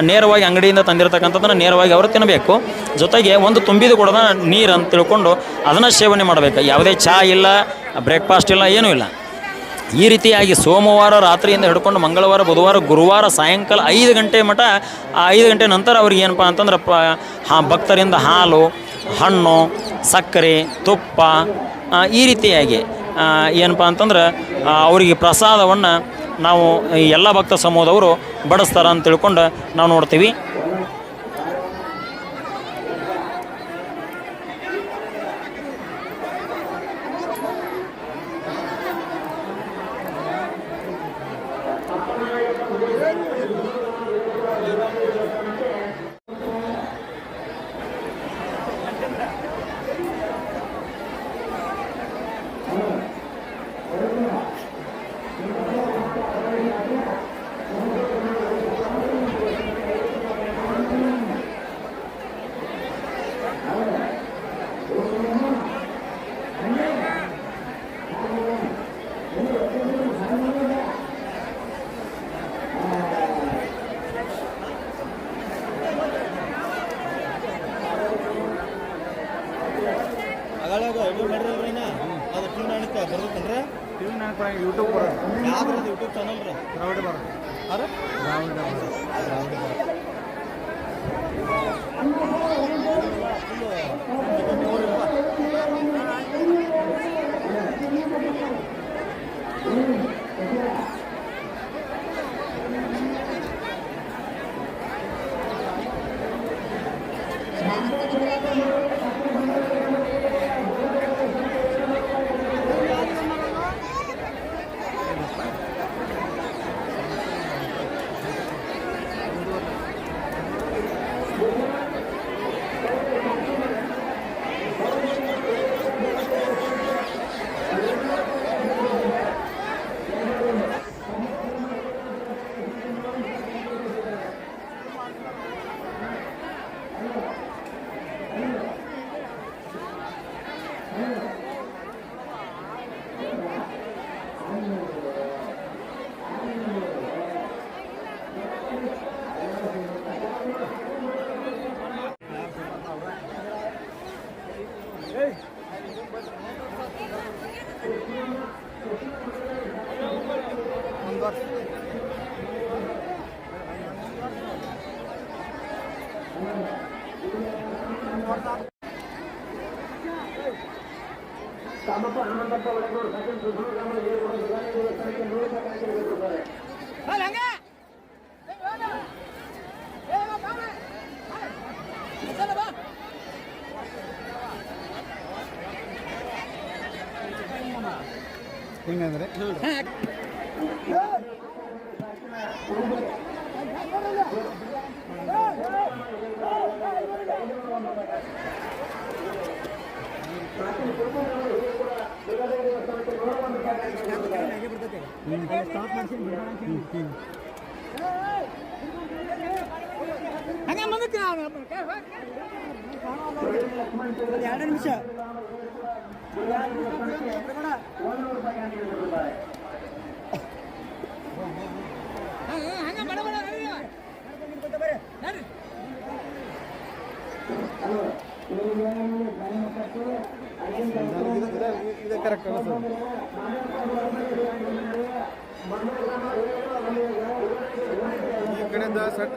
ನೇರವಾಗಿ ಅಂಗಡಿಯಿಂದ ತಂದಿರತಕ್ಕಂಥದ್ದನ್ನು ನೇರವಾಗಿ ಅವರು ತಿನ್ನಬೇಕು. ಜೊತೆಗೆ ಒಂದು ತುಂಬಿದು ಕೂಡ ನೀರು ಅಂತ ತಿಳ್ಕೊಂಡು ಅದನ್ನು ಸೇವನೆ ಮಾಡಬೇಕು. ಯಾವುದೇ ಚಹಾ ಇಲ್ಲ, ಬ್ರೇಕ್ಫಾಸ್ಟ್ ಇಲ್ಲ, ಏನೂ ಇಲ್ಲ. ಈ ರೀತಿಯಾಗಿ ಸೋಮವಾರ ರಾತ್ರಿಯಿಂದ ಹಿಡ್ಕೊಂಡು ಮಂಗಳವಾರ, ಬುಧವಾರ, ಗುರುವಾರ ಸಾಯಂಕಾಲ 5 ಗಂಟೆ ಮಟ್ಟ 5 ಗಂಟೆ ನಂತರ ಅವ್ರಿಗೆ ಏನಪ್ಪ ಅಂತಂದ್ರೆ ಭಕ್ತರಿಂದ ಹಾಲು, ಹಣ್ಣು, ಸಕ್ಕರೆ, ತುಪ್ಪ ಈ ರೀತಿಯಾಗಿ ಏನಪ್ಪ ಅಂತಂದ್ರೆ ಅವರಿಗೆ ಪ್ರಸಾದವನ್ನು ನಾವು ಎಲ್ಲ ಭಕ್ತ ಸಮೂಹದವರು ಬಡಿಸ್ತಾರೆ ಅಂತ ತಿಳ್ಕೊಂಡು ನಾವು ನೋಡ್ತೀವಿ. ಯೂಟ್ಯೂಬ್ ಯೂಟ್ಯೂಬ್ ಚಾನಲ್ ರೀ ದ್ರಾವಿಡ ಕಾಮಪ್ಪ ಹನುಮಂತಪ್ಪ ಒಳಗೂರು ಸಚಿನ್ ಸುಧೂರ್ ಗ್ರಾಮದ ಹಿರೇಗೌಡ ದುರ್ಗಾನಿ ದೇವಸ್ಥಾನಕ್ಕೆ 100 ರೂಪಾಯಿ ಕಾಣಿಕೆ ನೀಡಿರುತ್ತಾರೆ. ಹಿಂಗಂದ್ರೆ ಎರಡು ನಿಮಿಷ 100 ರೂಪಾಯಿ ಕಾಣಿಕೆ ನೀಡಿರುತ್ತಾರೆ. ಇದೇ ಕರೆಕ್ಟ್ ಅನಿಸ್ತದೆ. ಈ ಕಡೆಯಿಂದ ಸಟ್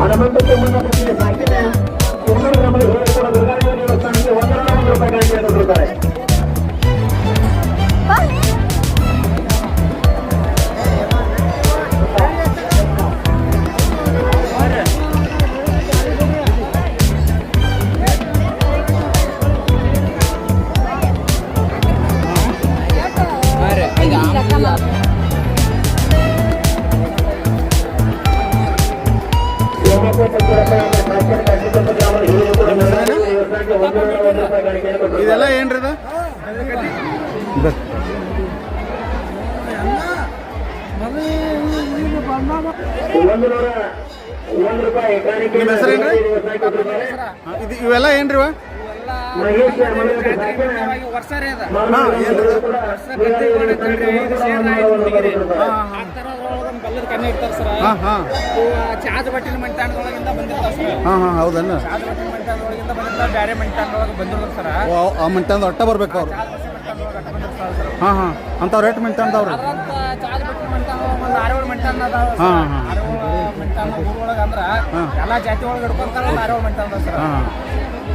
ಹನುಮಂತಕ್ಕೆ ಮುನ್ನ ಸಾಕಿನ ಕುಂದೂರು ಗ್ರಾಮದ ಹಿರಿಯರ ದುರ್ಗಾದೇವಿ ದೇವಸ್ಥಾನಕ್ಕೆ 1 ರೂಪಾಯಿ ಕಾಣಿಕೆಯನ್ನು ಕೊಡುತ್ತಾರೆ. ಇದೆಲ್ಲ ಏನ್ರಿ ಇದು? 1 ರೂಪಾಯಿ ಕಾಣಿಕೆ. ನಿಮ್ಮ ಹೆಸರೇನ್ರಿ? ಇವೆಲ್ಲ ಏನ್ರಿ ಇವ? ಮಹೇಶ್ ಚಾರ್ಜ್ ಬಟ್ಟಿನ ಮಂಟಾಣದೊಳಗಿಂದ ಬಂದಿರ್ತಾವ ಸರ್. ಹಾಂ ಹಾಂ ಹೌದನ್ನ ಚಾರ್ಜ್ ಬಟ್ಟಿನ ಮಂಟಾಣದೊಳಗಿಂದ ಬಂದಿರ್ತಾವ, ಬೇರೆ ಮಂಟಾಣದೊಳಗೆ ಬಂದಿರ್ತಾವ ಸರ್. ಆ ಮಿಂಟಂದು ಒಟ್ಟ ಬರ್ಬೇಕು ಅವ್ರು. ಹಾಂ ಹಾಂ ಅಂಥವ್ರು ರೇಟ್ ಮಿಂಟಂದವ್ರು. ಅದ್ರಂತ ಚಾರ್ಜ್ ಬಟ್ಟಿನ ಮಂಟಾಣ ಒಂದು 6-7 ಮಂಟಾಣ ಅದಾವ ಸರ್. ಹಾಂ ಹಾಂ 6-7 ಮಂಟಾಣ ಊರೊಳಗೆ ಅಂದ್ರೆ ಎಲ್ಲ ಜಾತಿ ಒಳಗೆ ಹಿಡ್ಕೊಂತಾರ 6-7 ಮಂಟಾಣ ಅದಾವ ಸರ್. ಹಾಂ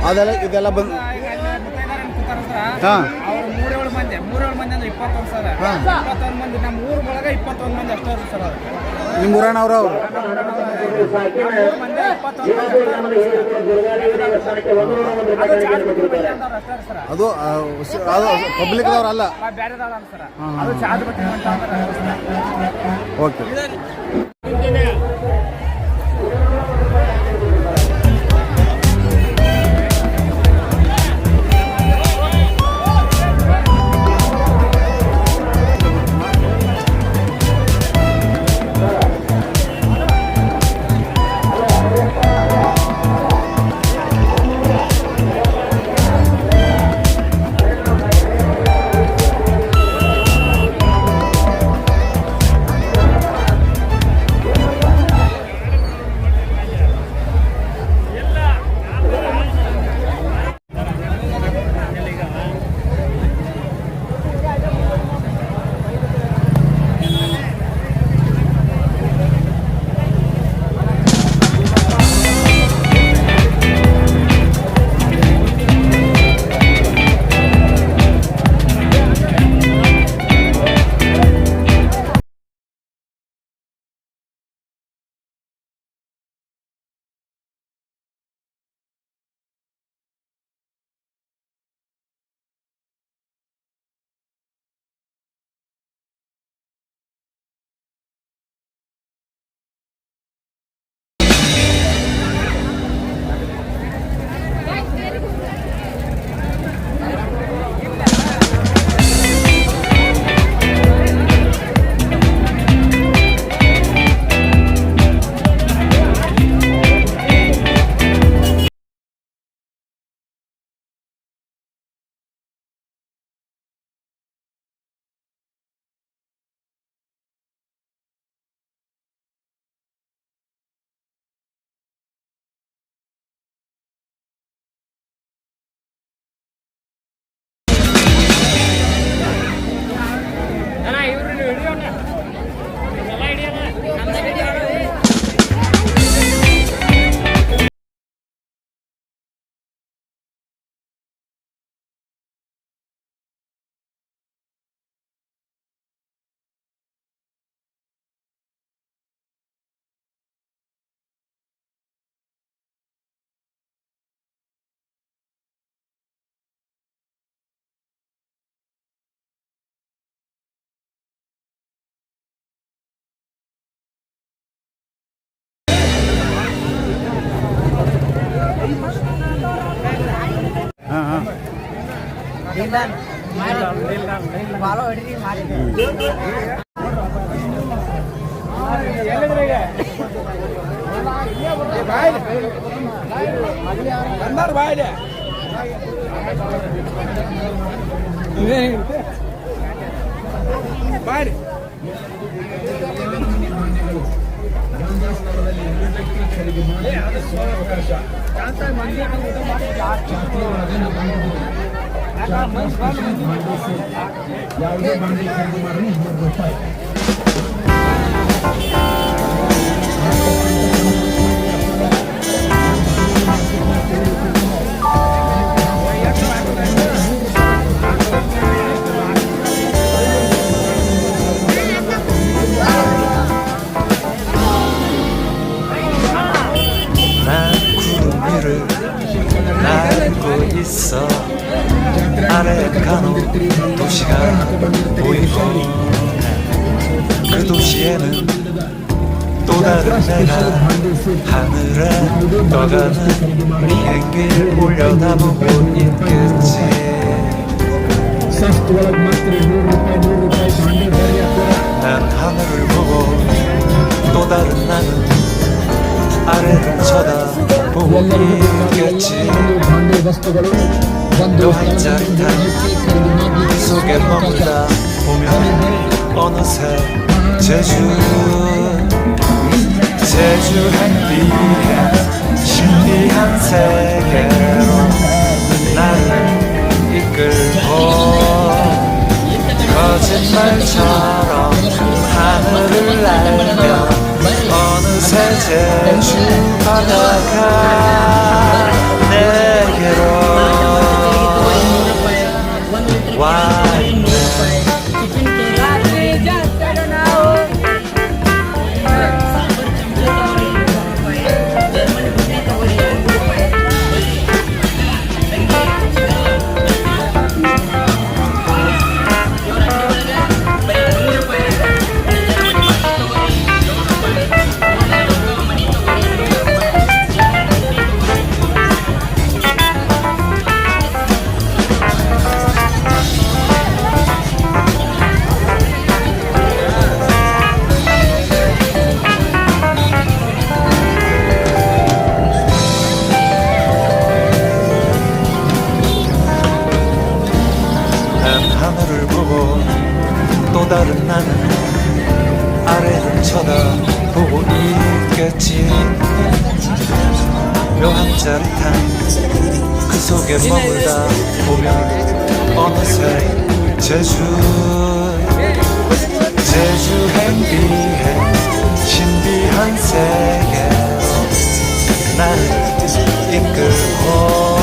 ಅದೆಲ್ಲ ಇದೆಲ್ಲ ಬಂದು ಹಾಂ ಅವ್ರು 3-7 ಮಂದಿ ಅಂದ್ರೆ 21 ಸರ್. 21 ಮಂದಿ ನಮ್ಮ ಊರ ಒಳಗೆ 21 ಮಂದಿ ಅಷ್ಟೇ ಸರ್. ಅದು ನಿಮ್ಮ ಊರಣ್ಣವ್ರು ಅವರು? ಅದು ಅದು ಪಬ್ಲಿಕ್ದವ್ರಲ್ಲ, ಬೇರೆದವ್ರ ಸರ್. ಅದು ಚಾರ್ಜ್ ಬಟ್ಟಿ ಓಕೆ. ಯಾವುದೇ ಬಾಂಗ್ಲಿ ಖರೀದಿ ಮಾಡಿದ್ರೆ 200 ರೂಪಾಯಿ 있어 아래 가는 도시가 보이고 그 도시에는 또 다른 내가 하늘에 떠가는 비행기를 올려다보고 있겠지 난 하늘을 보고 또 다른 나는 아래를 쳐다보고 있겠지 또 한 짜릿한 속에 머물다 보면 어느새 제주 행비에 신비한 세계로 나를 이끌고 거짓말처럼 하늘을 날며 어느새 제주 바다가 내게로 와 있네 하늘을 보고 또 다른 나는 아래를 쳐다보고 있겠지 묘한 짜릿한 그 속에 머물다 보면 어느새 제주 행비에 신비한 세계로 나를 이끌고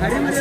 ಕಡಿಮೆ